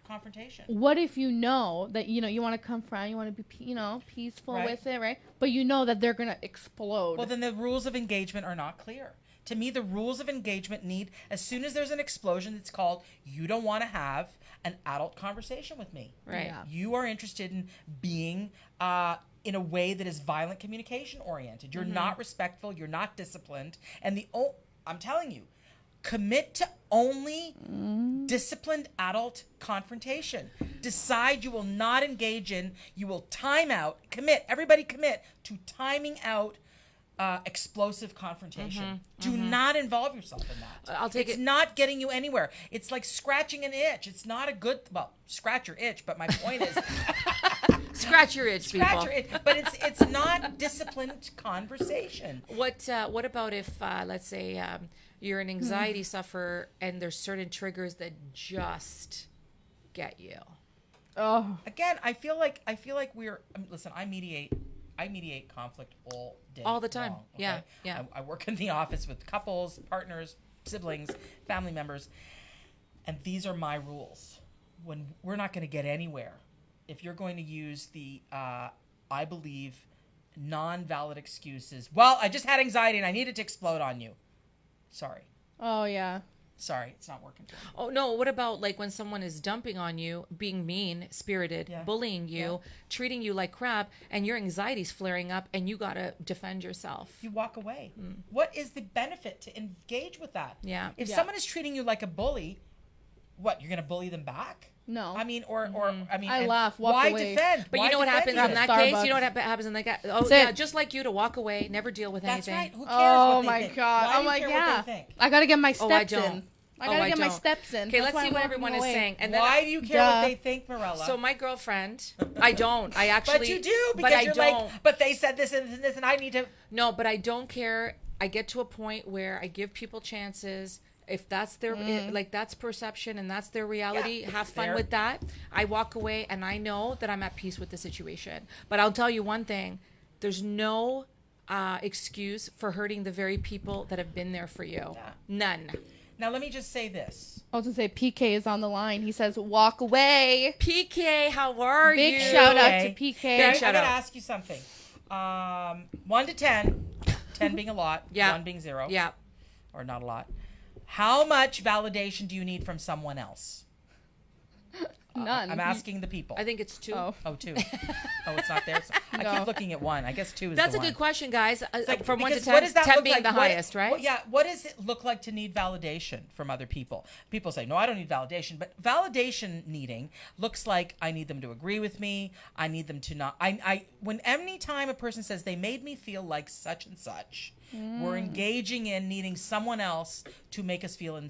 confrontation. what if you know that you want to confront, you want to be peaceful Right. with it, right? But you know that they're gonna explode. Well, then the rules of engagement are not clear. To me, the rules of engagement need, as soon as there's an explosion, it's called, you don't want to have an adult conversation with me. Right. Yeah. You are interested in being in a way that is violent communication oriented. You're not respectful. You're not disciplined. And I'm telling you, commit to only disciplined adult confrontation. Decide you will not engage in, you will time out, everybody commit to timing out explosive confrontation. Do not involve yourself in that. I'll take it's it- not getting you anywhere. It's like scratching an itch. It's not a good, scratch your itch, but my point is, Scratch your itch, people. Scratch your itch. But it's not disciplined conversation. What about if let's say you're an anxiety sufferer and there's certain triggers that just get you? Oh, Again, I feel like we're listen. I mediate conflict all day, All the time. long, Yeah, okay? yeah. I work in the office with couples, partners, siblings, family members, and these are my rules. When we're not going to get anywhere, if you're going to use the I believe non-valid excuses. Well, I just had anxiety and I needed to explode on you. Sorry, oh yeah. it's not working for me. Oh no, what about like when someone is dumping on you, being mean spirited, Yeah. bullying you, treating you like crap, and your anxiety's flaring up and you gotta defend yourself? You walk away. What is the benefit to engage with that? Yeah. If Yeah. someone is treating you like a bully, what, you're going to bully them back? No. I mean, I mean, I and laugh, walk why away. defend? But Why you know what defend happens you? in that Starbucks. case? You know what happens in that case? Oh That's yeah, it. just like you to walk away, never deal with That's anything. right. Who cares Oh what they my think? god. Why I'm do you like, care yeah. what they think? I gotta get my Oh, I steps don't. in. I Oh, gotta I get my don't. steps in. Okay, That's let's why see I'm what walking everyone is away. saying. And then Why do you care Duh. what they think, Marella? So my girlfriend, I don't. I actually. but you do, because but I you're don't. like, but they said this and this and this, and I need to. No, but I don't care. I get to a point where I give people chances. If that's their like that's perception and that's their reality, Yeah, have fun fair. with that. I walk away and I know that I'm at peace with the situation. But I'll tell you one thing: there's no excuse for hurting the very people that have been there for you. Yeah. None. Now, let me just say this. I was gonna say PK is on the line. He says, "Walk away." PK, how are Big you? shout out Okay. to PK. Big I shout gotta out. ask you something. 1 to 10, 10 being a lot, Yeah. 1 being 0, Yeah. or not a lot. How much validation do you need from someone else? None. I'm asking the people. I think it's 2. Oh. Oh, 2. Oh, it's not there. So I No. keep looking at 1. I guess 2 is That's the a one. good question, guys. Like, From 1 to because 10, what does that 10 look being like? the What- highest, right? yeah. What does it look like to need validation from other people? People say, no, I don't need validation. But validation needing looks like I need them to agree with me. I need them to not. When any time a person says they made me feel like such and such, we're engaging in needing someone else to make us feel in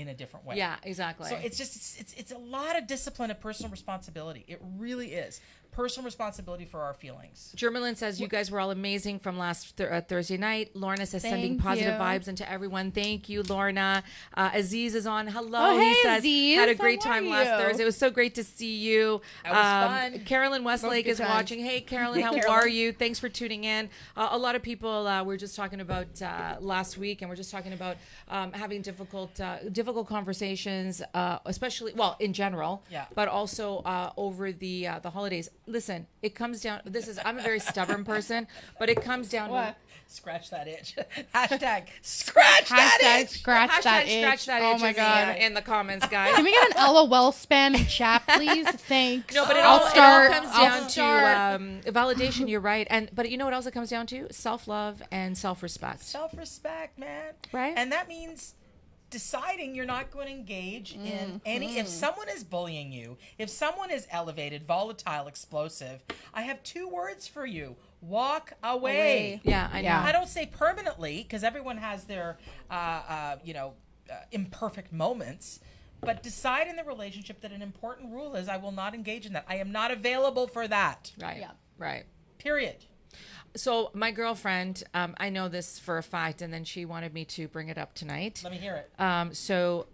a different way. Yeah, exactly. So it's a lot of discipline and personal responsibility. It really is personal responsibility for our feelings. Jermelin says you guys were all amazing from last Thursday night. Lorna says sending Thank positive you. vibes into everyone. Thank you, Lorna. Aziz is on. Hello. Oh, he hey, says Aziz. had a great How are time last you? Thursday. It was so great to see you. That was fun. Carolyn Westlake good is times. watching. Hey, Carolyn, how Carolyn. are you? Thanks for tuning in. A lot of people were just talking about last week, and we're just talking about having difficult conversations, especially in general, Yeah. but also over the holidays. Listen, it comes down. I'm a very stubborn person, but it comes down What? Scratch that itch. Hashtag scratch that Hashtag itch. scratch Hashtag that itch. scratch that Oh itch my in the, god. in the comments, guys. Can we get an LOL spam in chat, please? Thanks. No, but it I'll all start. comes I'll down start. to validation. You're right, but you know what else it comes down to? Self-love and self-respect. Self-respect, man. Right. And that means deciding you're not going to engage in any. If someone is bullying you, if someone is elevated, volatile, explosive, I have 2 words for you: walk away. Yeah, I know. Yeah. I don't say permanently, because everyone has their imperfect moments. But decide in the relationship that an important rule is I will not engage in that. I am not available for that. Right. Yeah. Right. Period. So my girlfriend, I know this for a fact, and then she wanted me to bring it up tonight. Let me hear it. So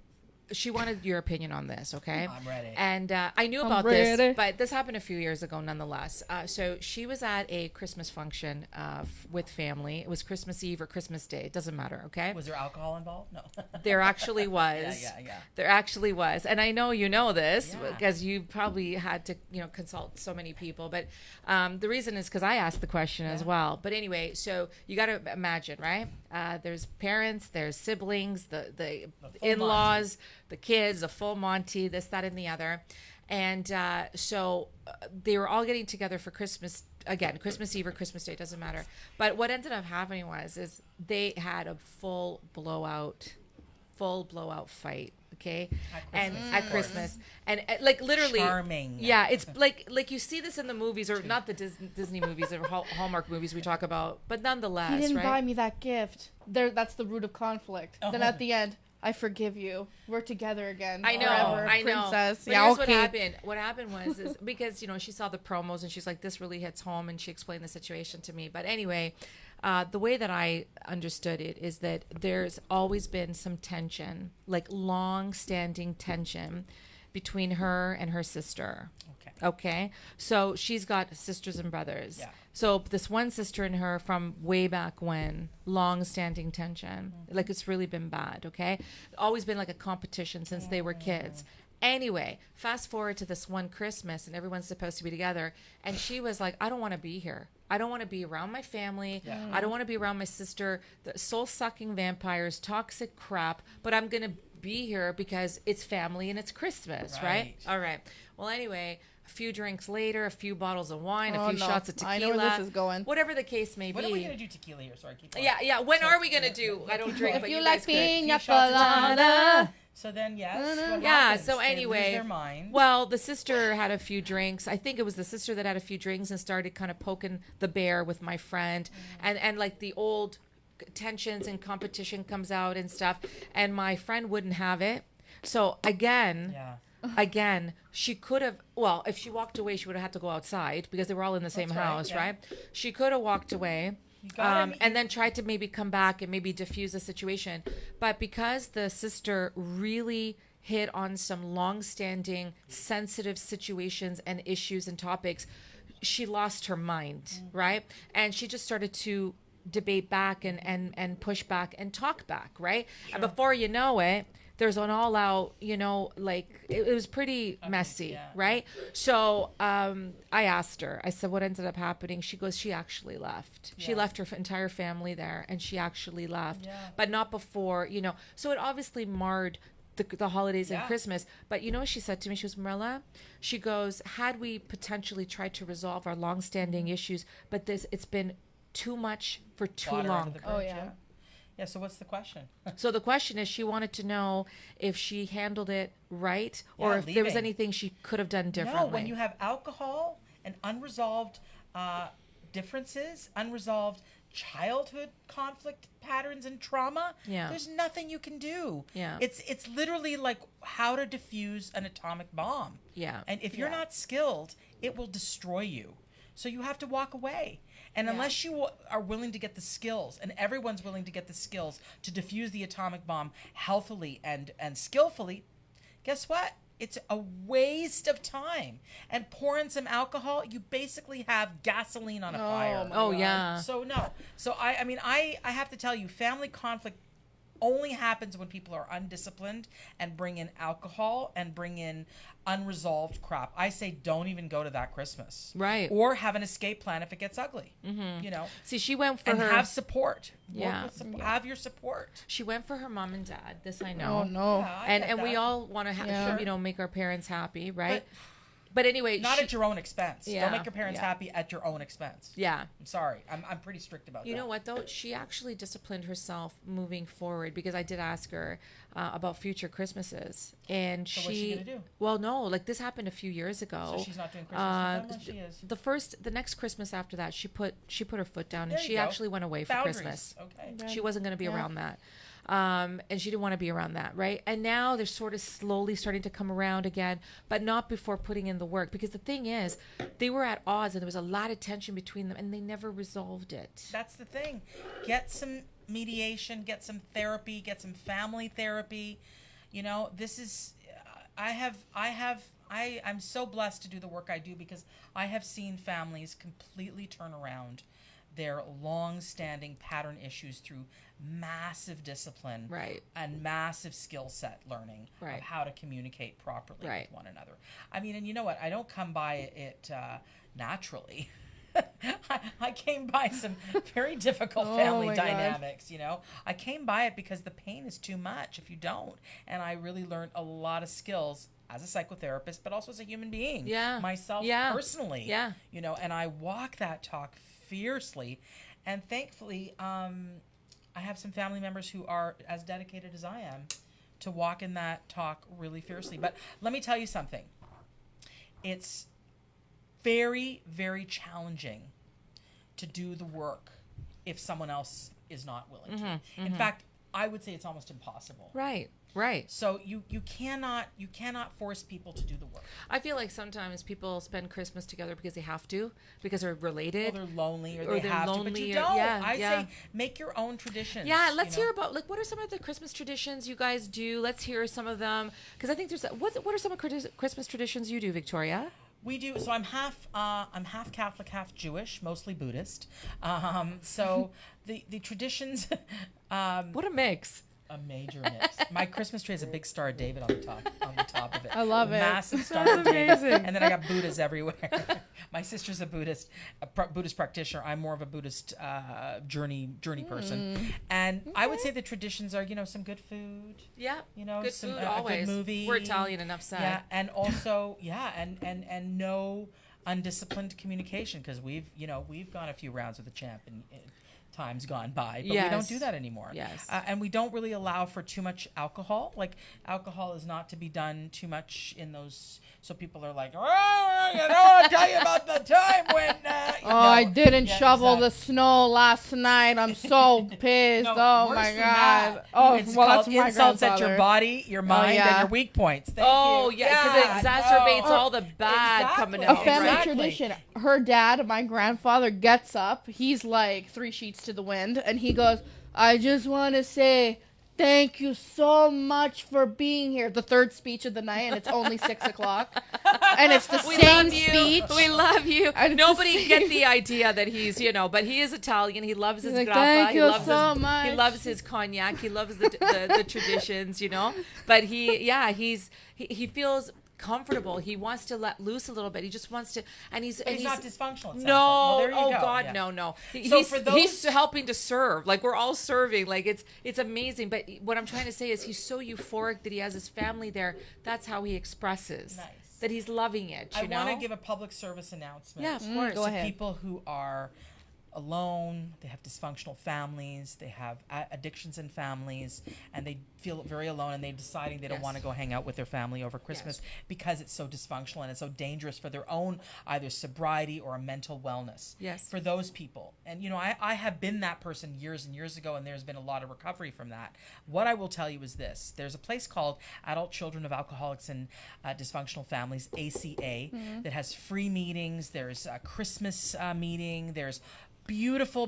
she wanted your opinion on this, okay? I'm ready. And I knew I'm about ready. this, but this happened a few years ago nonetheless. So she was at a Christmas function with family. It was Christmas Eve or Christmas Day. It doesn't matter, okay? Was there alcohol involved? No. There actually was. Yeah. There actually was. And I know you know this Yeah. because you probably had to, consult so many people. But the reason is because I asked the question as well. But anyway, so you got to imagine, right? There's parents, there's siblings, the in-laws, the kids, the full Monty, this, that, and the other. And so they were all getting together for Christmas, again, Christmas Eve or Christmas Day, doesn't matter. But what ended up happening is they had a full blowout fight, okay? At Christmas. And like literally. Charming. Yeah, it's like you see this in the movies, or not the Disney movies or Hallmark movies we talk about, but nonetheless, He didn't right? buy me that gift. That's the root of conflict. Then at the end, I forgive you. We're together again. I know, forever, I know. princess. But Yeah, here's okay. what happened. What happened was is because she saw the promos and she's like, this really hits home, and she explained the situation to me. But anyway, the way that I understood it is that there's always been some tension, like long-standing tension, between her and her sister. Okay. So she's got sisters and brothers. Yeah. So this one sister and her from way back when, long-standing tension. Like it's really been bad. Okay. Always been like a competition since they were kids. Anyway, fast forward to this one Christmas and everyone's supposed to be together. And she was like, I don't want to be here. I don't want to be around my family. Yeah. I don't want to be around my sister, the soul-sucking vampires, toxic crap. But I'm going to be here because it's family and it's Christmas, right? All right. Well, anyway, a few drinks later, a few bottles of wine, Oh, a few no. shots of tequila. I know where this is going. Whatever the case may When be. are we gonna do tequila here? Sorry, keep going. Yeah. When are we going to do? I don't drink, If but you you like guys could. pina Few shots of colada. So then, yes. What Yeah, happens? so They anyway, lose their mind. well, the sister had a few drinks. I think it was the sister that had a few drinks and started kind of poking the bear with my friend. And like the old tensions and competition comes out and stuff. And my friend wouldn't have it. So again, she could have, well, if she walked away, she would have had to go outside because they were all in the same That's right, house, yeah. right? She could have walked away. And then tried to maybe come back and maybe diffuse the situation. But because the sister really hit on some long-standing sensitive situations and issues and topics, she lost her mind, right? And she just started to debate back and push back and talk back, right? And before you know it, there's an all-out, like it was pretty messy, yeah. right? So I asked her, I said, what ended up happening? She goes, she actually left. She Yeah. left her entire family there, and she actually left, Yeah. but not before, So it obviously marred the holidays and Yeah. Christmas. But you know what she said to me? She goes, Marilla, she goes, had we potentially tried to resolve our long-standing issues, but it's been too much for too Water long. under the Oh, bridge, yeah. Yeah, so what's the question? So the question is, she wanted to know if she handled it right, or Yeah, if there was leaving. anything she could have done differently. No, when you have alcohol and unresolved differences, unresolved childhood conflict patterns and trauma, Yeah. there's nothing you can do. Yeah. It's literally like how to defuse an atomic bomb. Yeah. And if you're not skilled, it will destroy you. So you have to walk away. And unless you are willing to get the skills, and everyone's willing to get the skills to defuse the atomic bomb healthily and skillfully, guess what? It's a waste of time. And pour in some alcohol, you basically have gasoline on a fire. my Oh, God. yeah. So no. So I mean I have to tell you, family conflict only happens when people are undisciplined and bring in alcohol and bring in unresolved crap. I say don't even go to that Christmas. Right. Or have an escape plan if it gets ugly. Mm-hmm. See, she went for And her. have support. Yeah. Have your support. She went for her mom and dad. This I know. Oh no. Yeah, I and get and we that. all want to Yeah. make our parents happy, right? But anyway, Not at your own expense. Yeah. Don't make your parents Yeah. happy at your own expense. yeah. I'm sorry. I'm pretty strict about that. You know what though? She actually disciplined herself moving forward, because I did ask her about future Christmases, and So what's she gonna do? Well, no, like this happened a few years ago. So she's not doing Christmas with them? Well, she is. The next Christmas after that, she put her foot down, There and you she go. actually went away for Boundaries. Christmas. Okay. She wasn't going to be Yeah. around that. And she didn't want to be around that, right? And now they're sort of slowly starting to come around again, but not before putting in the work. Because the thing is, they were at odds and there was a lot of tension between them, and they never resolved it. That's the thing. Get some mediation, get some therapy, get some family therapy. This is I'm so blessed to do the work I do, because I have seen families completely turn around their long-standing pattern issues through massive discipline, Right. and massive skill set learning Right. of how to communicate properly Right. with one another. I mean, and you know what? I don't come by it naturally. I came by some very difficult Oh family my God. dynamics, I came by it because the pain is too much if you don't. And I really learned a lot of skills as a psychotherapist, but also as a human being. Yeah. Myself Yeah. personally. Yeah. And I walk that talk fiercely. And thankfully, I have some family members who are as dedicated as I am to walk in that talk really fiercely. But let me tell you something. It's very, very challenging to do the work if someone else is not willing to. In fact, I would say it's almost impossible. Right. Right. So you cannot force people to do the work. I feel like sometimes people spend Christmas together because they have to, because they're related. Or they're lonely, or Or they they're have to, but lonely, you or- don't. yeah, I yeah. say make your own traditions. Yeah, let's you know? hear about like what are some of the Christmas traditions you guys do? Let's hear some of them because I think there's what are some of Christmas traditions you do, Victoria? We do. So I'm half Catholic, half Jewish, mostly Buddhist. So the traditions. What a mix! A major mix. My Christmas tree has a big Star of David on the top of it. I love it. Massive Star of David. And then I got Buddhas everywhere. My sister's a Buddhist, Buddhist practitioner. I'm more of a Buddhist journey person. And I would say the traditions are, some good food. Yeah, good some food a always. good movie. We're Italian, enough said. Yeah, and also and no undisciplined communication because we've gone a few rounds with the champ and times gone by, but we don't Yes. do that anymore. Yes. And we don't really allow for too much alcohol. Like alcohol is not to be done too much in those. So people are like, I'll tell you about the time when. I didn't shovel the snow last night. I'm so pissed. No, oh worse my than god. that. Oh, It's well, called that's my insults at your grandfather. body, your mind, yeah. and your weak points. Thank Oh you. yeah, because it exacerbates all the bad coming Exactly. out. A family right? tradition. Her dad, my grandfather, gets up. He's like 3 sheets to the wind, and he goes, "I just want to say thank you so much for being here." The third speech of the night, and it's only 6 o'clock, and it's the We same love you. speech. We love you. And it's Nobody the get same- the idea that he's, but he is Italian. He loves his He's like, grappa. "Thank He you loves so his, much." He loves his cognac. He loves the traditions, But he feels comfortable. He wants to let loose a little bit. He just wants to, and he's not dysfunctional. it sounds like. No, Well, there you oh go. God, Yeah. no. So He's, for those- he's helping to serve. Like we're all serving. Like it's amazing. But what I'm trying to say is he's so euphoric that he has his family there. That's how he expresses Nice. that he's loving it. I You know. want to give a public service announcement. Yeah, of course. go to ahead. people who are alone, they have dysfunctional families, they have addictions in families, and they feel very alone, and they're deciding they don't Yes. want to go hang out with their family over Christmas because it's so dysfunctional and it's so dangerous for their own either sobriety or mental wellness. Yes. For those people. And, I have been that person years and years ago, and there's been a lot of recovery from that. What I will tell you is this. There's a place called Adult Children of Alcoholics and Dysfunctional Families, ACA, that has free meetings. There's a Christmas meeting. There's beautiful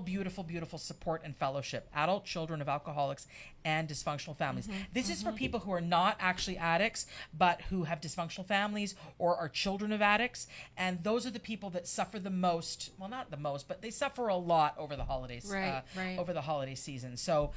support and fellowship. Adult Children of Alcoholics and Dysfunctional Families. This is for people who are not actually addicts, but who have dysfunctional families or are children of addicts. And those are the people that suffer the most. Well, not the most, but they suffer a lot over the holidays. Right. Over the holiday season. So,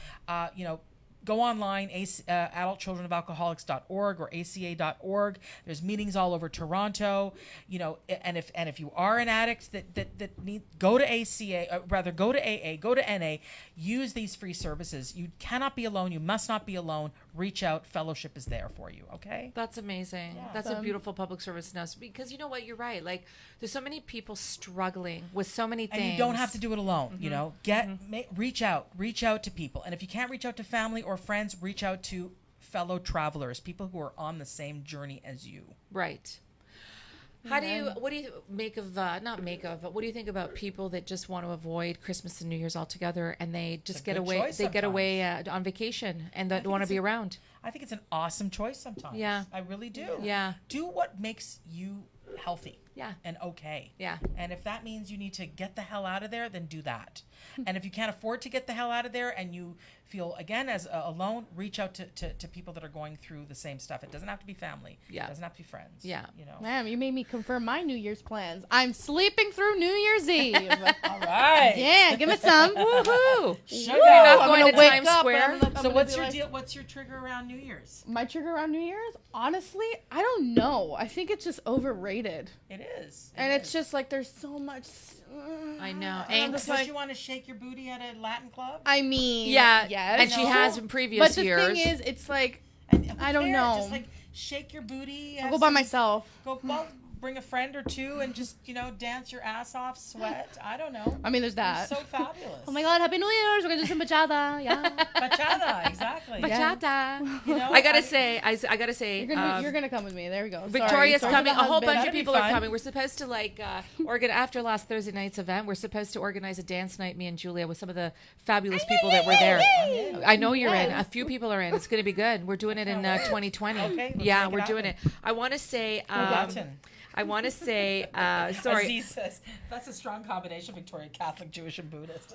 go online, adultchildrenofalcoholics.org or aca.org. There's meetings all over Toronto. And if you are an addict that need, go to ACA, go to AA, go to NA. Use these free services. You cannot be alone. You must not be alone. Reach out. Fellowship is there for you. Okay. That's amazing. That's a beautiful public service announcement because you know what? You're right. Like there's so many people struggling with so many things. And you don't have to do it alone. Reach out to people. And if you can't reach out to family or friends, reach out to fellow travelers, people who are on the same journey as you. Right. What do you make of, not make of, but what do you think about people that just want to avoid Christmas and New Year's altogether and they just get good away, choice they get away sometimes. on vacation and don't want to be around? I think it's an awesome choice sometimes. Yeah. I really do. Yeah. Do what makes you healthy. Yeah. And okay. Yeah. And if that means you need to get the hell out of there, then do that. And if you can't afford to get the hell out of there and you feel, again, as alone, reach out to people that are going through the same stuff. It doesn't have to be family. Yeah. It doesn't have to be friends. Yeah. Ma'am, you made me confirm my New Year's plans. I'm sleeping through New Year's Eve. All right. Yeah, give me some. Woohoo! Sugar. You're not I'm going gonna to wake Times up Square? and I'm So gonna what's be your like- deal? What's your trigger around New Year's? My trigger around New Year's? Honestly, I don't know. I think it's just overrated. It is. And it's just like there's so much. I know. And I'm Angst. just Don't like, you want to shake your booty at a Latin club? I mean, Yeah. yes. And she has in previous But the years. thing is, it's like, And who I don't cares? know. Just like shake your booty. I'll have go by some- myself. Go. Well, bring a friend or two and just, dance your ass off, sweat. I don't know. I mean, there's They're that. so fabulous. Oh my God, Happy New Year's. We're going to do some bachata. Yeah. Bachata, exactly. Bachata. You know, I gotta say, You're gonna come with me. There we go. Victoria's Sorry coming. for A the whole bunch husband. of be people are fun. coming. We're supposed to after last Thursday night's event, we're supposed to organize a dance night, me and Julia, with some of the fabulous people that were there. I know you're in. A few people are in. It's going to be good. We're doing it in 2020. Okay, let's Yeah, make it we're doing it. happen. I want to say. Latin. I want to say. Sorry. Aziz says, that's a strong combination, Victoria, Catholic, Jewish, and Buddhist.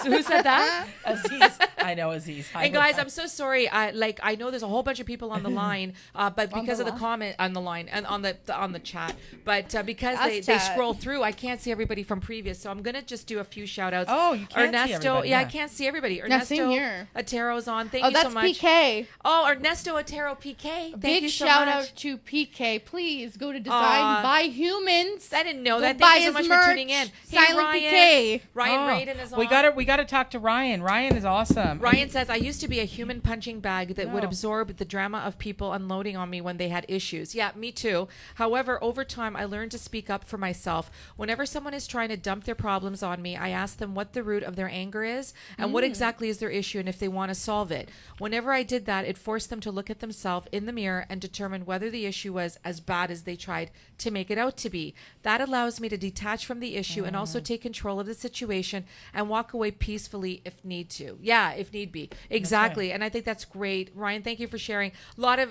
Who said that? Aziz. I know Aziz. And guys, I'm so sorry. I know there's a whole bunch of people on the line, but because of the line. comment on the line and on the chat, but because Us they chat. scroll through, I can't see everybody from previous. So I'm gonna just do a few shout outs. Oh, you can't see Ernesto, everybody, yeah, I yeah. can't see everybody. Yeah, Ernesto same here. Otero's on. Thank Oh, you so that's much. PK. Oh, Ernesto Otero PK. Thank Big you so shout much. out to PK. Please go to Design Aw. by Humans. I didn't know Go that. buy Thank you so his much merch. for tuning in. Hey, Silent Ryan. PK. Ryan Oh, Raiden is on. we gotta talk to Ryan. Ryan is awesome. Ryan says, I used to be a human punching bag that would No. absorb the drama of people unloading on me when they had issues. Yeah, me too. However, over time, I learned to speak up for myself. Whenever someone is trying to dump their problems on me, I ask them what the root of their anger is and what exactly is their issue and if they want to solve it. Whenever I did that, it forced them to look at themselves in the mirror and determine whether the issue was as bad as they tried to make it out to be. That allows me to detach from the issue and also take control of the situation and walk away peacefully if need to. Yeah, if need be. Exactly. And I think that's great. Ryan, thank you for sharing. A lot of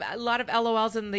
LOLs in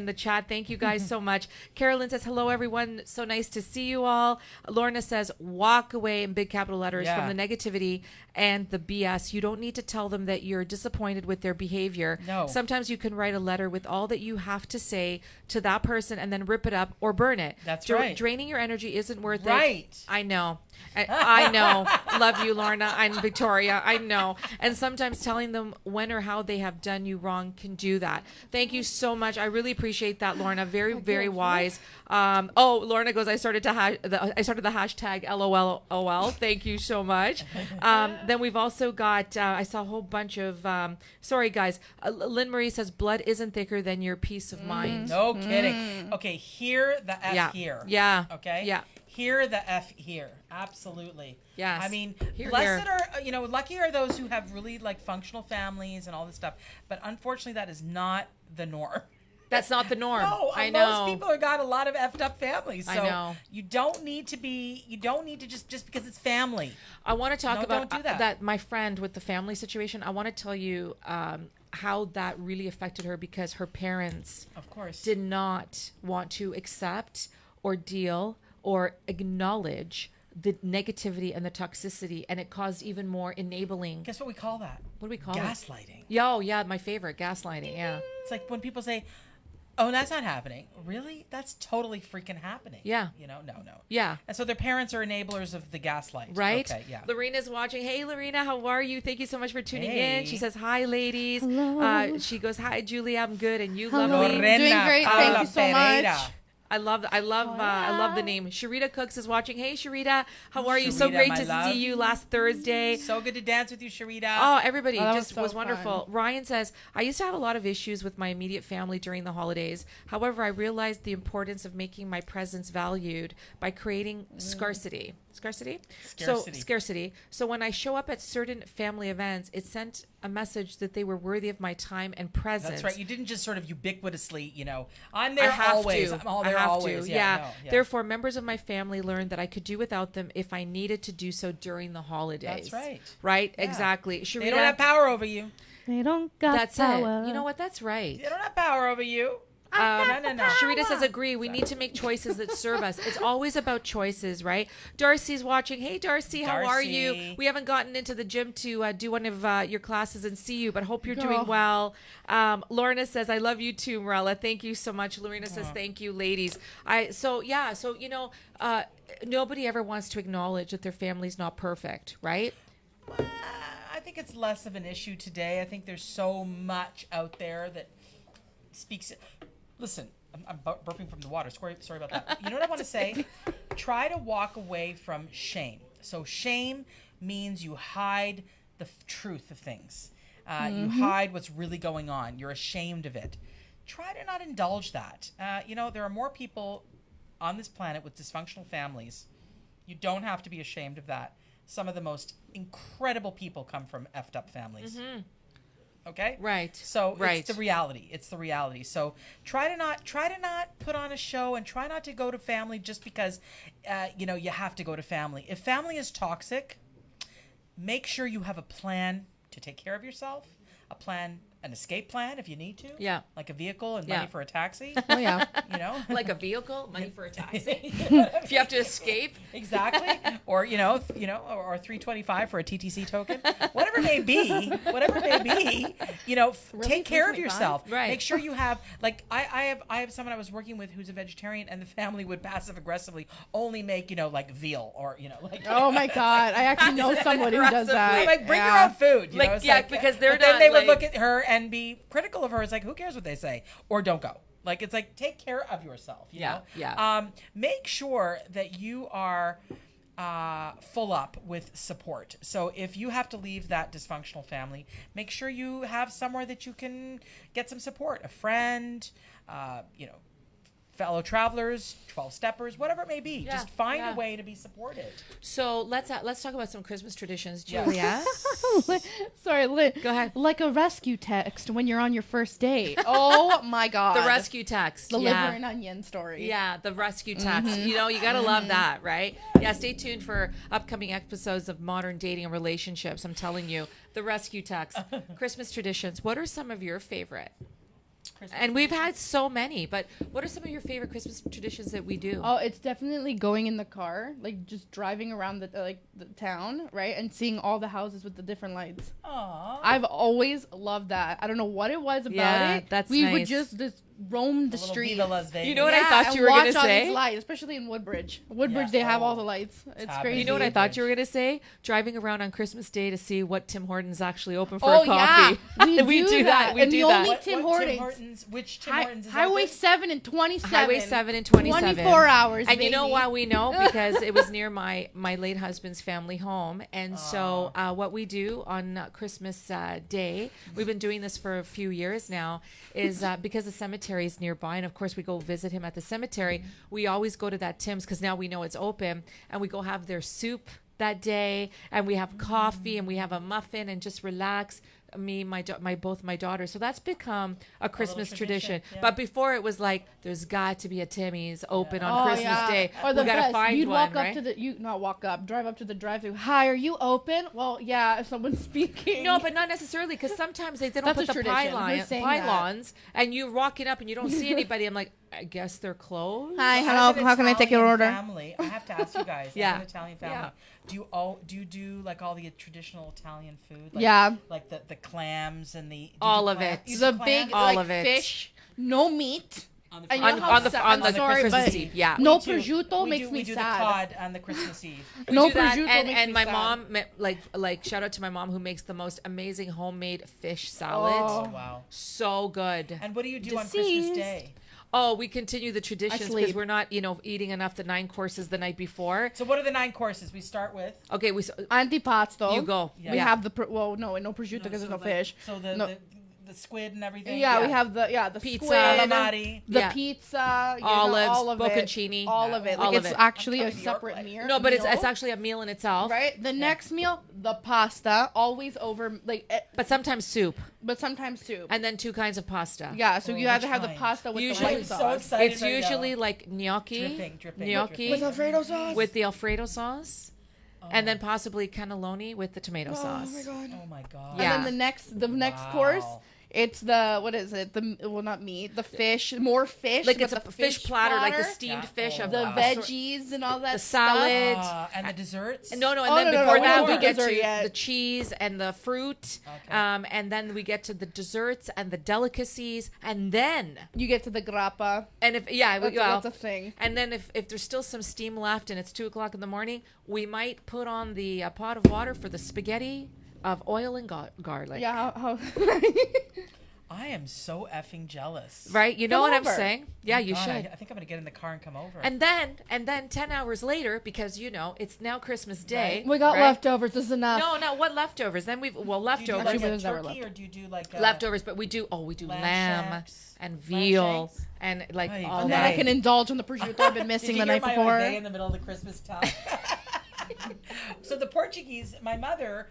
the chat. Thank you guys so much. Carolyn says, hello everyone. So nice to see you all. Lorna says, walk away in big capital letters Yeah. from the negativity and the BS. You don't need to tell them that you're disappointed with their behavior. No. Sometimes you can write a letter with all that you have to say to that person and then rip it up or burn it. That's right. Draining your energy isn't worth it. Right. I know. I know. Love you, Lorna. I'm Victoria. I know. And sometimes telling them when or how they have done you wrong can do that. Thank you so much. I really appreciate that, Lorna. Very, very wise. Lorna goes, I started the hashtag LOLOL. Thank you so much. Then we've also got, I saw a whole bunch of, sorry guys. Lynn Marie says, blood isn't thicker than your peace of mind. No kidding. Okay, hear the F Yeah. here. Yeah. Okay? Yeah. Hear the F here. Absolutely. Yes. I mean, Hear, blessed hear. are, lucky are those who have really functional families and all this stuff. But unfortunately, that is not the norm. That's not the norm. No, I know. most people have got a lot of effed up families. So I know. you don't need to just because it's family. I want to talk No, about don't do that. my friend with the family situation. I want to tell you how that really affected her because her parents Of course. did not want to accept or deal or acknowledge the negativity and the toxicity, and it caused even more enabling. Guess what we call that? What do we call it? Gaslighting. Yo, yeah, my favorite, gaslighting. Yeah, It's like when people say, "Oh, that's not happening." Really? That's totally freaking happening. Yeah. No. yeah. And so their parents are enablers of the gaslight. Right? Okay, yeah. Lorena's watching. Hey, Lorena, how are you? Thank you so much for tuning Hey. in. She says, hi, ladies. Hello. She goes, hi, Julie, I'm good. And you, Hello. lovely. Doing great. Thank Paula you so much. Pereira. I love the name. Sharita Cooks is watching. Hey, Sharita, how are you? So Sharita, great my to love. see you last Thursday. So good to dance with you, Sharita. Oh, everybody that just was was so wonderful. fun. Ryan says, I used to have a lot of issues with my immediate family during the holidays. However, I realized the importance of making my presence valued by creating scarcity. Scarcity? Scarcity. So when I show up at certain family events, it sent a message that they were worthy of my time and presence. That's right. You didn't just sort of ubiquitously, I'm I there have always. to. I'm all I there have always. to. Yeah. Yeah. no, yeah. Therefore, members of my family learned that I could do without them if I needed to do so during the holidays. That's right. Right? Yeah. Exactly. Sharita, They don't have power over you. They don't got that's power. it. You know what? That's right. They don't have power over you. No. Sharita says, agree. We need to make choices that serve us. It's always about choices, right? Darcy's watching. Hey, Darcy, how are you? Darcy. We haven't gotten into the gym to do one of your classes and see you, but hope you're Girl. doing well. Lorna says, I love you too, Morella. Thank you so much. Lorena says, thank you, ladies. Nobody ever wants to acknowledge that their family's not perfect, right? I think it's less of an issue today. I think there's so much out there that speaks. Listen, I'm burping from the water. Sorry about that. You know what I want to say? Try to walk away from shame. So shame means you hide the truth of things. You hide what's really going on. You're ashamed of it. Try to not indulge that. There are more people on this planet with dysfunctional families. You don't have to be ashamed of that. Some of the most incredible people come from effed up families. Okay? Right. So Right. it's the reality. It's the reality. So try to not put on a show, and try not to go to family just because you have to go to family. If family is toxic, make sure you have a plan to take care of yourself, an escape plan if you need to. Yeah. Like a vehicle and Yeah. money for a taxi. Oh yeah. You know? Like a vehicle, money for a taxi. If you have to escape. Exactly. Or or 325 for a TTC token. Whatever it may be, take care of 325? yourself. Right. Make sure you have, like, I have someone I was working with who's a vegetarian, and the family would passive aggressively only make, like veal or, like. Oh my god, I actually know somebody who does that. I'm like, bring your Yeah. own food. Like, It's yeah, because they're but then not, they would like- look at her and be critical of her. It's like, who cares what they say? Or don't go. Like, it's like, take care of yourself. You know? Yeah. Make sure that you are full up with support. So if you have to leave that dysfunctional family, make sure you have somewhere that you can get some support. A friend, fellow travelers, 12-steppers, whatever it may be. Yeah, Just find yeah. a way to be supported. So let's talk about some Christmas traditions, Yes. Julia. Sorry, Lynn. Go ahead. Like a rescue text when you're on your first date. Oh my god. The rescue text. The yeah. liver and onion story. Yeah, the rescue text. You gotta love that, right? Yeah, stay tuned for upcoming episodes of Modern Dating and Relationships. I'm telling you, the rescue text. Christmas traditions. What are some of your favorite? And we've had so many, but what are some of your favorite Christmas traditions that we do? Oh, it's definitely going in the car, like just driving around the town, right, and seeing all the houses with the different lights. Aww. I've always loved that. I don't know what it was about Yeah, it. that's we would nice. just roam the A little streets. Viva Las Vegas. You know what I thought and you were gonna watch all say? these lights, especially in Woodbridge. Woodbridge, Yeah. they have all Oh. the lights. It's Tabby. crazy. You know what I Easy. thought you were gonna say? Driving around on Christmas Day to see what Tim Hortons actually open for Oh a coffee. yeah, we do that. We and do the that. only Tim Hortons. Which Tim Hortons is Highway open? 7 and 27. Highway 7 and 27. 24 hours, And you know baby. why we know? Because it was near my late husband's family home. And so what we do on Christmas Day, we've been doing this for a few years now, is because the cemetery is nearby. And of course, we go visit him at the cemetery. We always go to that Tim's because now we know it's open. And we go have their soup that day. And we have coffee and we have a muffin and just relax. Me, both my daughters. So that's become a Christmas tradition. yeah. But before it was like, there's got to be a Timmy's open on Christmas yeah. Day. Or the we gotta best. find You'd one, walk right? up to drive up to the drive-thru. Hi, are you open? Well, yeah, if someone's speaking. No, but not necessarily, because sometimes they don't That's put a the tradition. Who's saying that? pylons, and you're walking up and you don't see anybody. I'm like, I guess they're closed. Hi, As hello. an How can I take your Italian order? Family, I have to ask you guys. Yeah. As an Italian family, Yeah. do you do like all the traditional Italian food? Like, Yeah. Like the clams and the. do you All do of clam- it. you do The clams? big All like of it. fish, no meat. On the And front. you know how sad- on I'm the sorry, Christmas but Eve, yeah. No We do- prosciutto we makes do, me we do sad. the cod on the Christmas Eve. We No do that, prosciutto and, makes and me my sad. mom, like shout out to my mom who makes the most amazing homemade fish salad. Oh wow! So good. And what do you do on Christmas Deceased. Day? Oh, we continue the traditions because sleep. we're not, eating enough the 9 courses the night before. So what are the 9 courses? We start with. Okay, Antipasto. you go. Yeah. We have the no prosciutto because so there's no the- fish. So No. the squid and everything. Yeah, we have the Pizza. squid, calamari. the Yeah. pizza, Olives, all of bocconcini. it, all of it. Like All of it's it. actually I'm a coming to York separate like- meal. No, but it's meal, actually a meal in itself. right. The next meal, the pasta, always over But sometimes soup, but sometimes soup. and then 2 kinds of pasta. Yeah, so Oh, you have to which have the kind? pasta with Usually- the I'm white so sauce. excited It's right now. usually like gnocchi, Dripping. gnocchi With Alfredo sauce. with the Alfredo sauce, and then possibly cannelloni with the tomato sauce. Oh my god. Oh my god. Yeah. And then the next Wow. course, it's the what is it? Not meat, the fish, more fish. Like but it's a the fish platter, like the steamed Yeah. fish Oh, of the wow. veggies and all that the stuff. salad. And the desserts. No, and Oh, then no, no, before no, we that don't we do get dessert to yet. the cheese and the fruit, Okay. and then we get to the desserts and the delicacies, and then You get to the grappa. and if yeah, That's a thing. and then if there's still some steam left and it's 2:00 in the morning, we might put on the pot of water for the spaghetti of oil and garlic. Yeah. How I am so effing jealous. Right? You know Come what I'm over. saying? Yeah, you God, should. I think I'm gonna get in the car and come over. And then 10 hours later, because it's now Christmas Day. We got right? leftovers. This is enough. No, what leftovers? Then do you do leftovers. like Actually, a there's never turkey, or do you do like a Leftovers, but we do lamb shanks, and lamb veal shanks? and like Ay, all And then I that. can indulge on the prosciutto I've been missing Did you the hear night my before. day in the middle of the Christmas time? So the Portuguese, my mother,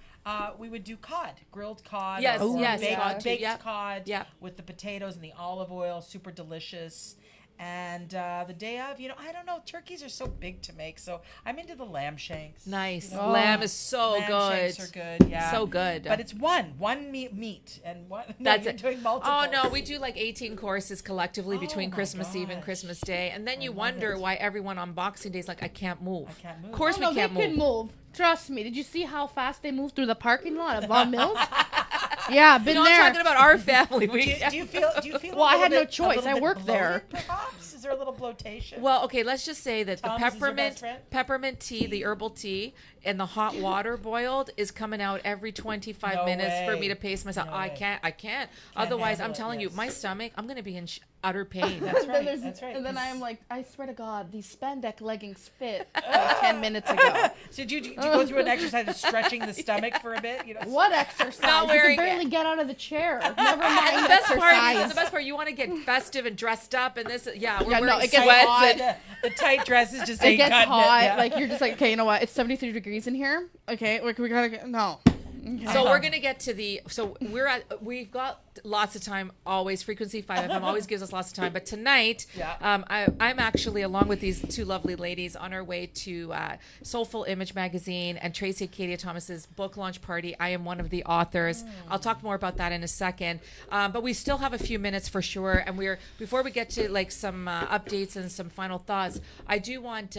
we would do cod, grilled cod. Yes, or yes, baked, cod too, baked yep. cod Yep. with the potatoes and the olive oil, super delicious. And the day of, I don't know, turkeys are so big to make, so I'm into the lamb shanks. Nice. You know? Lamb is so Lamb good. shanks are good, yeah. So good. But it's one meat, and one. No, That's you're it. doing multiple. Oh no, we do like 18 courses collectively between my Christmas Eve and gosh. Christmas Day, and then you love wonder it. why everyone on Boxing Day is like, I can't move. I can't move. Of course Oh, no, we can't they can move. move. Trust me. Did you see how fast they moved through the parking lot of Vaughan Mills? Yeah, been No, there. I'm talking about our family. We, Do you feel? Well, I had no a choice. little I bit worked there. bloated, Perhaps is there a little bloatation? well, okay, let's just say that Tom's the is your best friend? peppermint tea, the herbal tea, and the hot water boiled is coming out every 25 No minutes for way. me to pace myself. No I way. can't. Otherwise, handle I'm it, telling you, yes. my stomach, I'm going to be in utter pain. That's And right. then That's right. And then 'cause- I'm like, I swear to God, these spandex leggings fit 10 minutes ago. So do you go through an exercise of stretching the stomach for a bit? What exercise? Not You wearing can barely it. get out of the chair. Never mind And the best exercise. part, you want to get festive and dressed up, and this, we're Yeah, no, wearing it gets sweats hot. and the tight dresses just It ain't gets cutting hot. It, yeah. Like you're just like, okay, you know what? It's 73 degrees in here. Okay, we gotta get no. Okay. So we're gonna get to we've got lots of time always. Frequency 5FM always gives us lots of time. But tonight, Yeah. I'm actually, along with these two lovely ladies, on our way to Soulful Image Magazine and Tracy Acadia Thomas's book launch party. I am one of the authors. I'll talk more about that in a second. But we still have a few minutes for sure. And before we get to like some updates and some final thoughts, I do want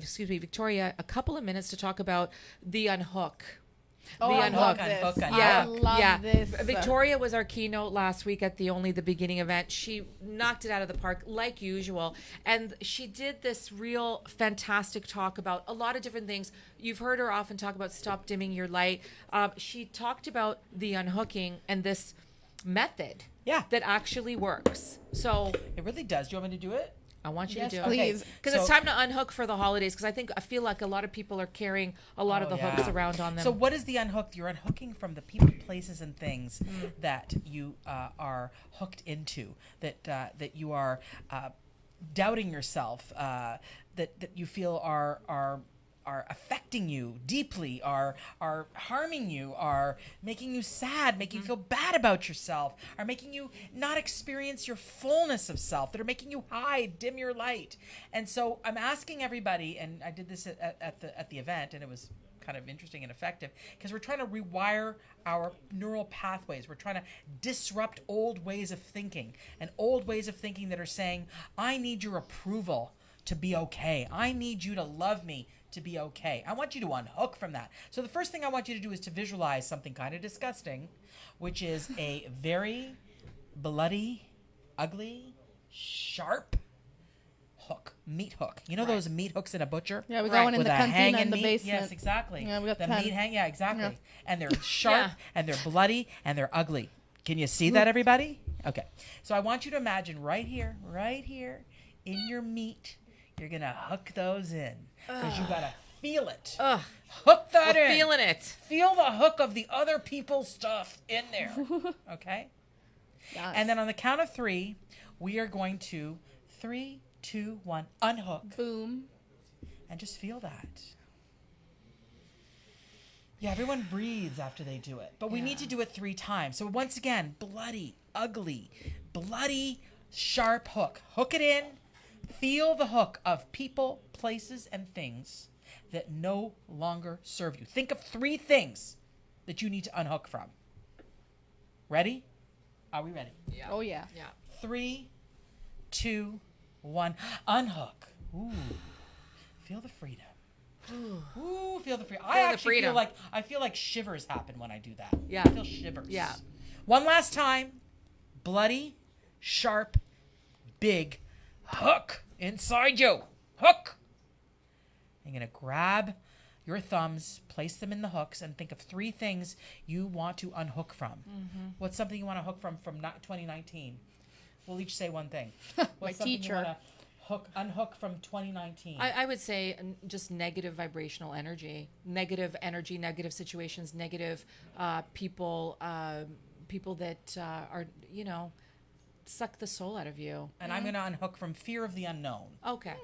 Victoria a couple of minutes to talk about The Unhook. Oh, The I love Unhook. this. Yeah, I love yeah. this. Victoria was our keynote last week at the Only the Beginning event. She knocked it out of the park like usual, and she did this real fantastic talk about a lot of different things. You've heard her often talk about stop dimming your light. She talked about the unhooking and this method Yeah. that actually works. So It really does. Do you want me to do it? I want you Yes, to do please. it. Because it's time to unhook for the holidays, because I feel like a lot of people are carrying a lot of the hooks around on them. So what is the unhooked? You're unhooking from the people, places, and things that you are hooked into, that you are doubting yourself, that you feel are affecting you deeply, are harming you, are making you sad, making you feel bad about yourself, are making you not experience your fullness of self, that are making you hide, dim your light. And so I'm asking everybody, and I did this at the event, and it was kind of interesting and effective, because we're trying to rewire our neural pathways. We're trying to disrupt old ways of thinking, and old ways of thinking that are saying, I need your approval to be okay. I need you to love me to be okay. I want you to unhook from that. So the first thing I want you to do is to visualize something kind of disgusting, which is a very bloody, ugly, sharp hook, meat hook. You know those meat hooks in a butcher? Yeah, we got one in With the a cantina hanging in the meat? basement. Yes, exactly. Yeah, we got the 10. meat hang. Yeah, exactly. Yeah. And they're sharp, Yeah. and they're bloody, and they're ugly. Can you see that, everybody? Okay. So I want you to imagine right here, in your meat, you're gonna hook those in, because you gotta feel it. Ugh, Hook that we're in. feeling it. Feel the hook of the other people's stuff in there. Okay. Yes. And then on the count of 3, we are going to 3, 2, 1, unhook, Boom. and just feel that. Yeah, everyone breathes after they do it, but we need to do it 3 times. So once again, bloody, ugly, bloody, sharp hook. Hook it in. Feel the hook of people, places, and things that no longer serve you. Think of 3 things that you need to unhook from. Ready? Are we ready? Yeah. Oh yeah. Yeah. 3, 2, 1. Unhook. Ooh. Feel the freedom. Ooh, feel the freedom. I Feel the actually freedom. feel like shivers happen when I do that. Yeah. I feel shivers. Yeah. One last time. Bloody, sharp, big hook inside you. Hook. You're going to grab your thumbs, place them in the hooks, and think of 3 things you want to unhook from. What's something you want to hook from 2019? We'll each say one thing. What's something teacher. you want to unhook from 2019? I would say just negative vibrational energy, negative situations, negative people, people that are, suck the soul out of you. And I'm going to unhook from fear of the unknown. Okay.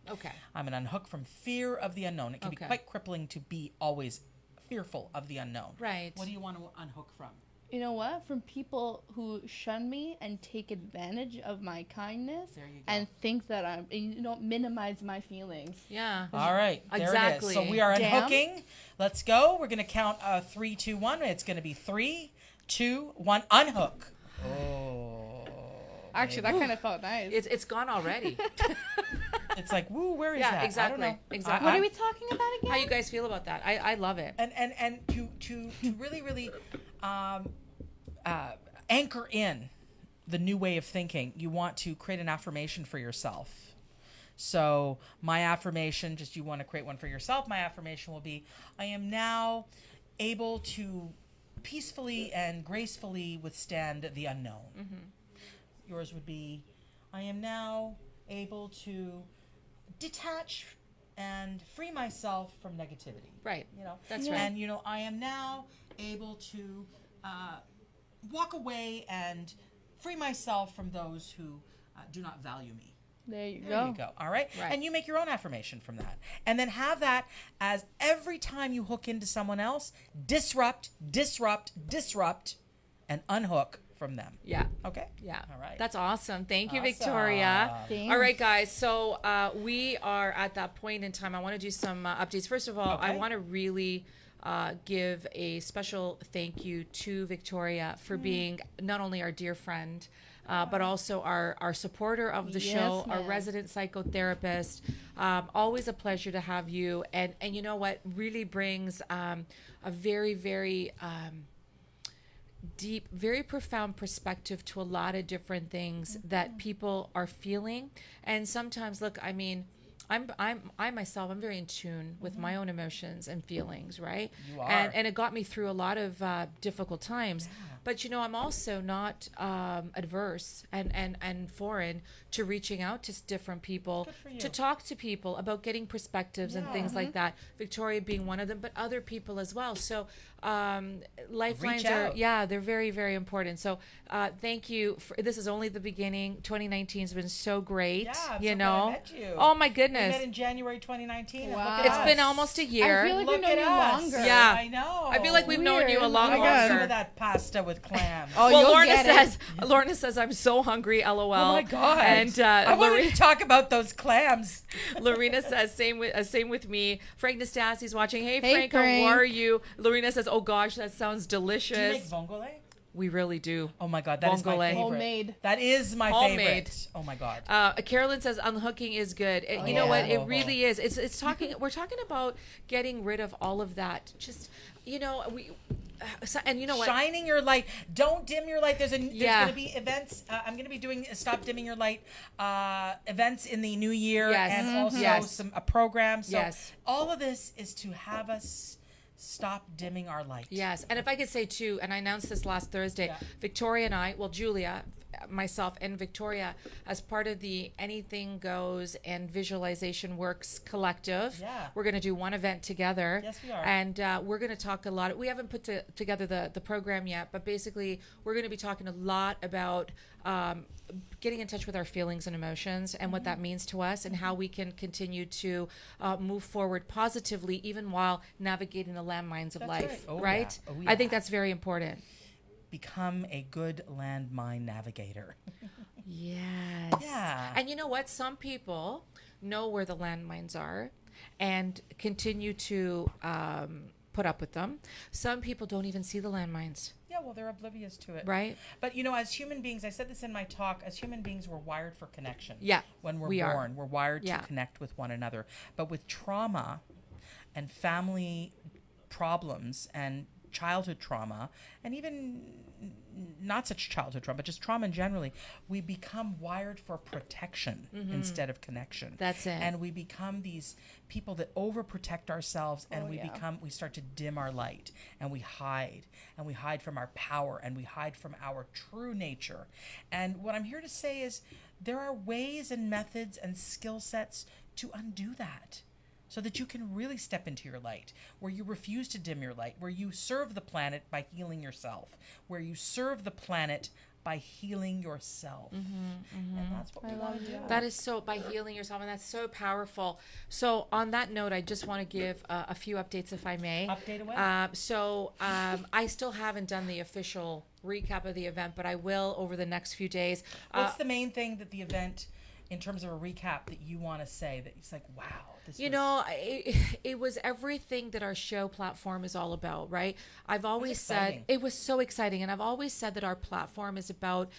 Okay. I'm going to unhook from fear of the unknown. It can be Okay. quite crippling to be always fearful of the unknown. Right. What do you want to unhook from? You know what? From people who shun me and take advantage of my kindness There you go. and think that minimize my feelings. Yeah. All right. There Exactly. it is. So we are Damn. unhooking. Let's go. We're going to count 3, 2, 1. It's going to be 3, 2, 1. Unhook. Oh. Actually, that kind of felt nice. It's gone already. It's like, woo, where is Yeah, that? exactly. I don't know. Exactly. What are we talking about again? How you guys feel about that? I love it. And to really anchor in the new way of thinking, you want to create an affirmation for yourself. So my affirmation, just you want to create one for yourself, my affirmation will be, I am now able to peacefully and gracefully withstand the unknown. Yours would be, I am now able to detach and free myself from negativity. Right. That's Yeah. right. And I am now able to walk away and free myself from those who do not value me. There you There go. you go. All right? Right. And you make your own affirmation from that. And then have that as every time you hook into someone else, disrupt, and unhook from them. Yeah. Okay? Yeah. All right. That's awesome. Thank you, Awesome. Victoria. Thanks. All right, guys. So we are at that point in time. I want to do some updates. First of all, I Okay. want to really give a special thank you to Victoria for being not only our dear friend, but also our supporter of the Yes, show, our ma'am. resident psychotherapist. Always a pleasure to have you. And you know what? Really brings a very, very deep, very profound perspective to a lot of different things that people are feeling. And sometimes, look, I mean, I myself, I'm very in tune with my own emotions and feelings, right? You are. And it got me through a lot of difficult times. But I'm also not adverse and foreign to reaching out to different people, Good for you. to talk to people about getting perspectives and things like that. Victoria being one of them, but other people as well. So lifelines Reach are, out. they're very, very important. So thank you. This is only the beginning. 2019 has been so great. Yeah, I'm you so glad know. I met you. Oh my We goodness. met in January 2019. and Wow. look at It's been us. almost a year. I feel like Look we've known at you us. longer. Yeah. I know. I feel like we've known you a Weird. lot Oh my God. Some longer. of that pasta with clams. Oh, Well, you'll Lorna get it. says, I'm so hungry, lol. Oh my God! And I wanted to talk about those clams. Lorena says, same with me. Frank Nastassi's watching. Hey, Hey, Frank, Frank. how are you? Lorena says, oh gosh, that sounds Do you make delicious. vongole? We really do. Oh my God, that is my Vongole. favorite. Homemade. That is my Homemade. favorite. Oh my God. Carolyn says unhooking is good. You yeah. know what? It Oh. really is. It's talking. We're talking about getting rid of all of that. Just and you know what? Shining your light. Don't dim your light. There's Yeah. going to be events. I'm going to be doing Stop Dimming Your Light events in the new year, Yes. and also Yes. some a program. So Yes. all of this is to have us stop dimming our light. Yes, and if I could say too, and I announced this last Thursday, Yeah. Victoria and I, well, Julia, myself, and Victoria, as part of the Anything Goes and Visualization Works collective, Yeah. we're going to do one event together. Yes, we are. And we're going to talk a lot. We haven't put together the program yet, but basically, we're going to be talking a lot about getting in touch with our feelings and emotions and what Mm-hmm. that means to us and how we can continue to move forward positively even while navigating the landmines of That's life, right. Oh, right? yeah. Oh, I think yeah. that's very important. Become a good landmine navigator. Yes. Yeah. And you know what? Some people know where the landmines are and continue to put up with them. Some people don't even see the landmines, Yeah, well, they're oblivious to it. right? But as human beings, I said this in my talk, as human beings, we're wired for connection. Yeah, When we're we are. born, we're wired Yeah. to connect with one another. But with trauma and family problems and childhood trauma, and even not such childhood trauma, but just trauma in generally, we become wired for protection instead of connection. That's it. And we become these people that overprotect ourselves, and we start to dim our light, and we hide from our power, and we hide from our true nature. And what I'm here to say is there are ways and methods and skill sets to undo that, so that you can really step into your light, where you refuse to dim your light, where you serve the planet by healing yourself, where you serve the planet by healing yourself. And that's what we want to do. That is so, by healing yourself, and that's so powerful. So on that note, I just want to give a few updates, if I may. Update away. I still haven't done the official recap of the event, but I will over the next few days. What's the main thing that the event, in terms of a recap, that you want to say that it's like, wow, this You was... know, it was everything that our show platform is all about, right? I've always said exciting. it was so exciting, and I've always said that our platform is about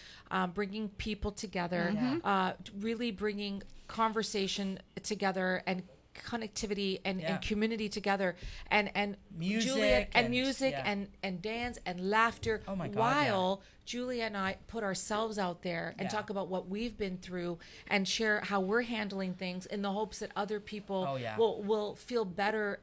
bringing people together, really bringing conversation together and connectivity and community together, and Music Julia and- music yeah. and dance and laughter. Oh my God, while Julia and I put ourselves out there and Yeah. talk about what we've been through and share how we're handling things in the hopes that other people Oh, yeah. will feel better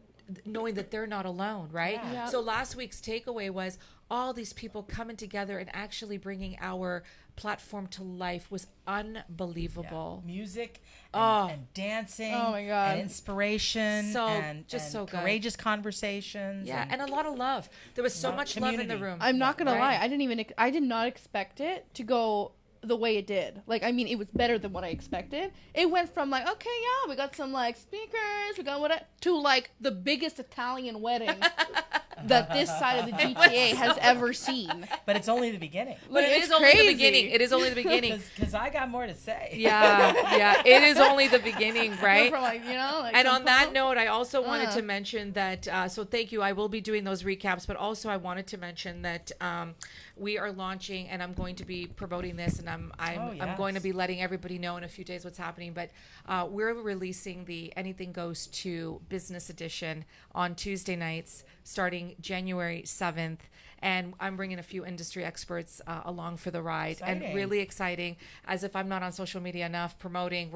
knowing that they're not alone, right? Yeah. Yeah. So last week's takeaway was all these people coming together and actually bringing our platform to life was unbelievable. Music Oh. and dancing, Oh my God. and inspiration, So- and just and so good. courageous conversations. Yeah, and a lot of love. There was so Yeah. much love in the Community. room. I'm not gonna Right. lie. I did not expect it to go the way it did. Like, I mean, it was better than what I expected. It went from like, okay, yeah, we got some like speakers, we got what, to like the biggest Italian wedding that this side of the GTA has ever seen. But it's only the beginning. But Like, it it's is only the crazy. beginning. It is only the beginning. Because I got more to say. Yeah, it is only the beginning, Went right? from like, like And some on that punk- note, I also wanted to mention that. So thank you. I will be doing those recaps, but also I wanted to mention that we are launching, and I'm going to be promoting this, and I'm going to yes. be letting everybody know in a few days what's happening. But we're releasing the Anything Goes to Business Edition on Tuesday nights, starting January 7th. And I'm bringing a few industry experts along for the ride. Exciting. And really exciting, as if I'm not on social media enough promoting.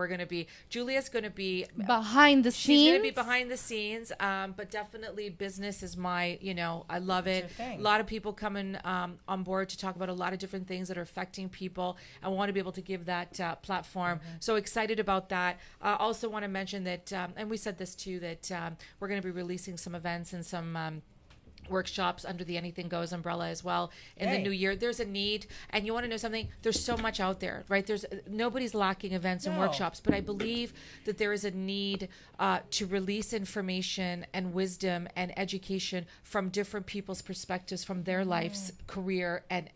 Julia's going to be behind the She's scenes. going to be behind the scenes, but definitely business is I love it. your thing. A lot of people coming on board to talk about a lot of different things that are affecting people. I want to be able to give that platform. So excited about that. Also want to mention that, and we said this too, that we're going to be releasing some events and some workshops under the Anything Goes umbrella as well in the Yay. new year. There's a need, and you want to know something? There's so much out there, right? Nobody's lacking events and No. workshops, but I believe that there is a need to release information and wisdom and education from different people's perspectives, from their life's career and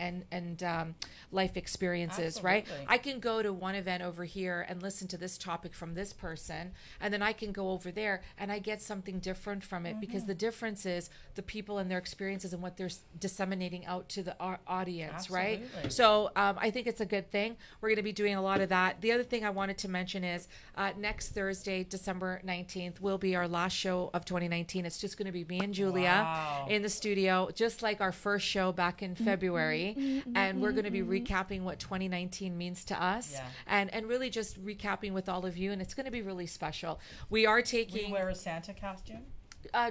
life experiences, right? Absolutely. I can go to one event over here and listen to this topic from this person, and then I can go over there and I get something different from it, because the difference is the people and their experiences and what they're disseminating out to the audience, right? Absolutely. So I think it's a good thing. We're going to be doing a lot of that. The other thing I wanted to mention is next Thursday, December 19th, will be our last show of 2019. It's just going to be me and Julia Wow. in the studio, just like our first show back in February. And we're going to be recapping what 2019 means to us, Yeah. and really just recapping with all of you. And it's going to be really special. We are We taking wear a Santa costume.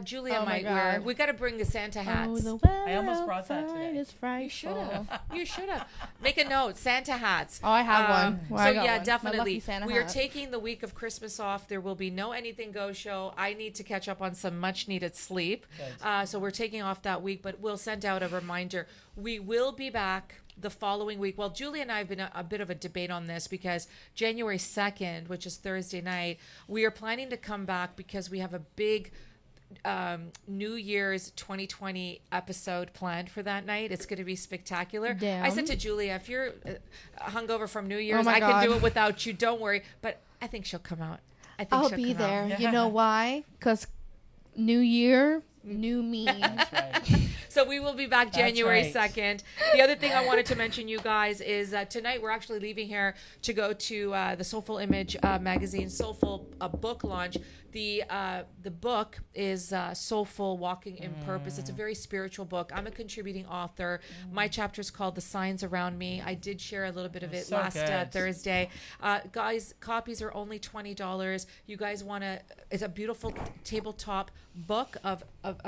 Julia Oh my might wear. God. We got to bring the Santa hats. Oh, the weather I almost brought that outside today. is frightful. You should have. You should have. Make a note. Santa hats. Oh, I have one. Well, So I got yeah, one. My definitely. lucky Santa We are hat. taking the week of Christmas off. There will be no Anything Goes show. I need to catch up on some much needed sleep. So we're taking off that week, but we'll send out a reminder. We will be back the following week. Well, Julie and I have been a bit of a debate on this, because January 2nd, which is Thursday night, we are planning to come back because we have a big New Year's 2020 episode planned for that night. It's going to be spectacular. Damn. I said to Julia, if you're hungover from New Year's, my I can God. do it without you. Don't worry. But I think she'll come out. I think I'll she'll be come there. out. You know why? Because New Year, new me. That's right. So we will be back January right. 2nd. The other thing I wanted to mention, you guys, is that tonight we're actually leaving here to go to the Soulful Image magazine Soulful book launch. The book is Soulful Walking in Purpose. It's a very spiritual book. I'm a contributing author. My chapter is called The Signs Around Me. I did share a little bit of it So last good. Thursday. Guys, copies are only $20. You guys want to, it's a beautiful tabletop book of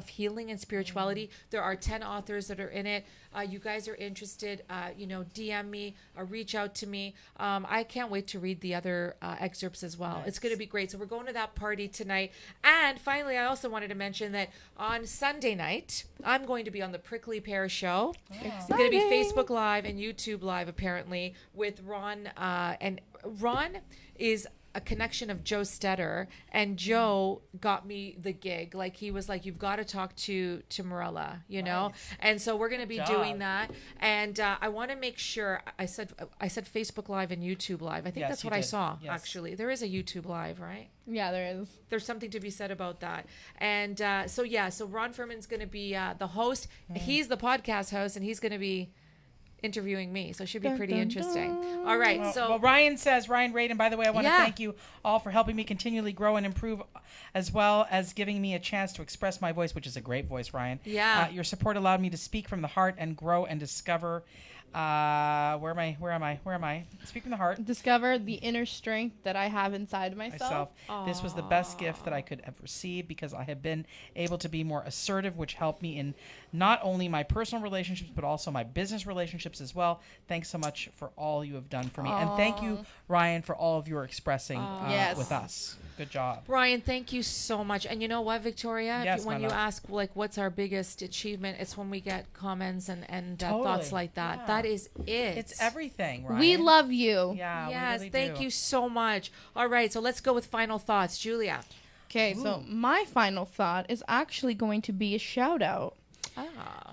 healing and spirituality. There are 10 authors that are in it. You guys are interested, DM me or reach out to me. I can't wait to read the other excerpts as well. Nice. It's going to be great. So we're going to that party tonight. And finally, I also wanted to mention that on Sunday night, I'm going to be on the Prickly Pear Show. It's going to be Facebook Live and YouTube Live, apparently, with Ron. And Ron is a connection of Joe Stetter, and Joe got me the gig. Like, he was like, you've got to talk to Morella, you know? Nice. And so we're going to be Good doing job. that. And I want to make sure, I said Facebook Live and YouTube Live. I think Yes, that's you what I did. saw, Yes. actually. There is a YouTube Live, right? Yeah, there is. There's something to be said about that. And so Ron Furman's going to be the host. He's the podcast host, and he's going to be interviewing me. So it should be pretty interesting. All right. Well, Ryan says, Ryan Radin, by the way, I want to Yeah. thank you all for helping me continually grow and improve, as well as giving me a chance to express my voice, which is a great voice, Ryan. Yeah. Your support allowed me to speak from the heart and grow and discover. Where am I? Speak from the heart. Discover the inner strength that I have inside myself. This was the best gift that I could have received, because I have been able to be more assertive, which helped me in not only my personal relationships, but also my business relationships as well. Thanks so much for all you have done for me. And thank you, Ryan, for all of your expressing Yes. with us. Good job. Ryan, thank you so much. And you know what, Victoria? Yes, when my you love. ask, like, what's our biggest achievement, it's when we get comments and Totally. thoughts like that. Yeah. That is it. It's everything, Ryan. We love you. Yeah, Yes, we really thank do. you so much. All right, so let's go with final thoughts. Julia. Okay, so my final thought is actually going to be a shout out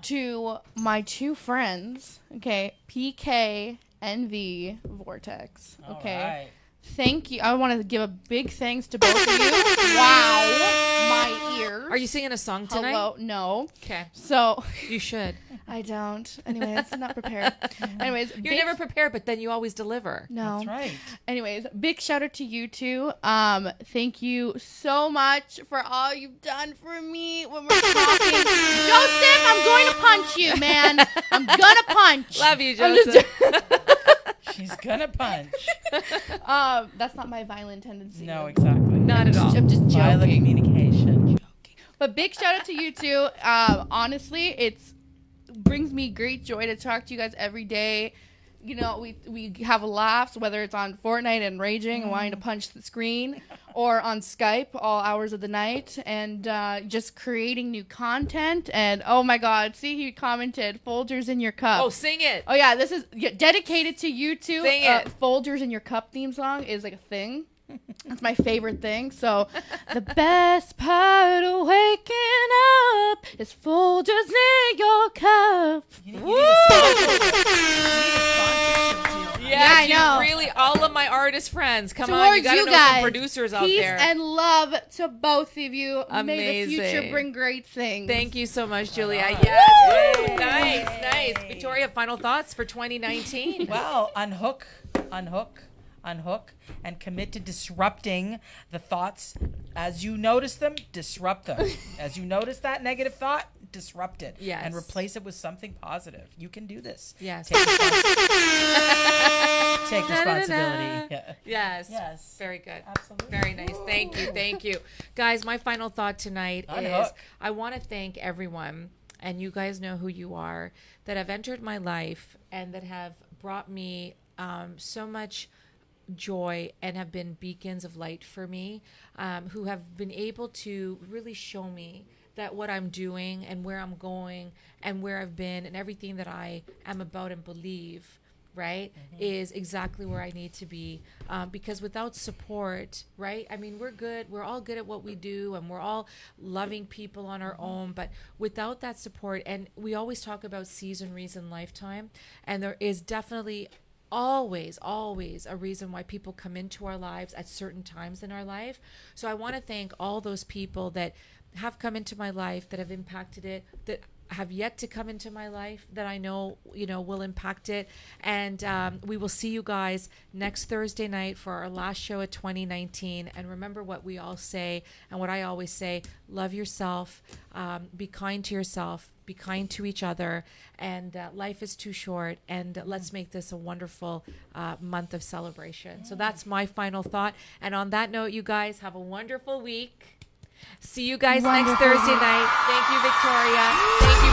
to my two friends. Okay, PK and V Vortex. All Okay. right. Thank you. I want to give a big thanks to both of you. Wow. My ears. Are you singing a song tonight? Hello? No. Okay. So, You should. I don't. Anyways, I'm not prepared. Anyways, You're never prepared, but then you always deliver. No. That's right. Anyways, big shout out to you two. Thank you so much for all you've done for me when we're talking. Joseph, I'm going to punch you, man. I'm gonna punch. Love you, I'm just- Joseph. She's gonna punch. That's not my violent tendency. No, exactly. Not at all. I'm just Violent joking. communication. But big shout out to you two. Honestly, it's brings me great joy to talk to you guys every day. You know, we have laughs, whether it's on Fortnite and raging and wanting to punch the screen, or on Skype all hours of the night, and just creating new content. And oh my God, see, he commented, Folgers in your cup. Oh, sing it. Oh yeah, this is dedicated to you two. Sing it. Folgers in your cup theme song is like a thing. That's my favorite thing. So, the best part of waking up is Folgers in your cup. You need a sponsorship deal. Yes, I know. you really, all of my artist friends. Come on, you Towards got to you know guys, some producers out peace there. and love to both of you. May the future Amazing. bring great things. Thank you so much, Julia. on. Yes. Yay. Nice. Victoria, final thoughts for 2019? Well, unhook, and commit to disrupting the thoughts. As you notice them, disrupt them. As you notice that negative thought, disrupt it. Yes. And replace it with something positive. You can do this. Yes. Take responsibility. Yeah. Yes. Yes. Very good. Absolutely. Very nice. Thank you. Thank you. Guys, my final thought tonight is Unhook. I want to thank everyone, and you guys know who you are, that have entered my life and that have brought me so much joy and have been beacons of light for me, who have been able to really show me that what I'm doing and where I'm going and where I've been and everything that I am about and believe, right, is exactly where I need to be. Because without support, right, I mean, we're all good at what we do, and we're all loving people on our own, but without that support, and we always talk about season, reason, lifetime, and there is definitely always a reason why people come into our lives at certain times in our life. So I want to thank all those people that have come into my life, that have impacted it, that have yet to come into my life, that I know, will impact it. And we will see you guys next Thursday night for our last show of 2019. And remember what we all say, and what I always say: love yourself, be kind to yourself, be kind to each other, and life is too short, and let's make this a wonderful month of celebration. So that's my final thought. And on that note, you guys have a wonderful week. See you guys next Thursday night. Thank you, Victoria. Thank you,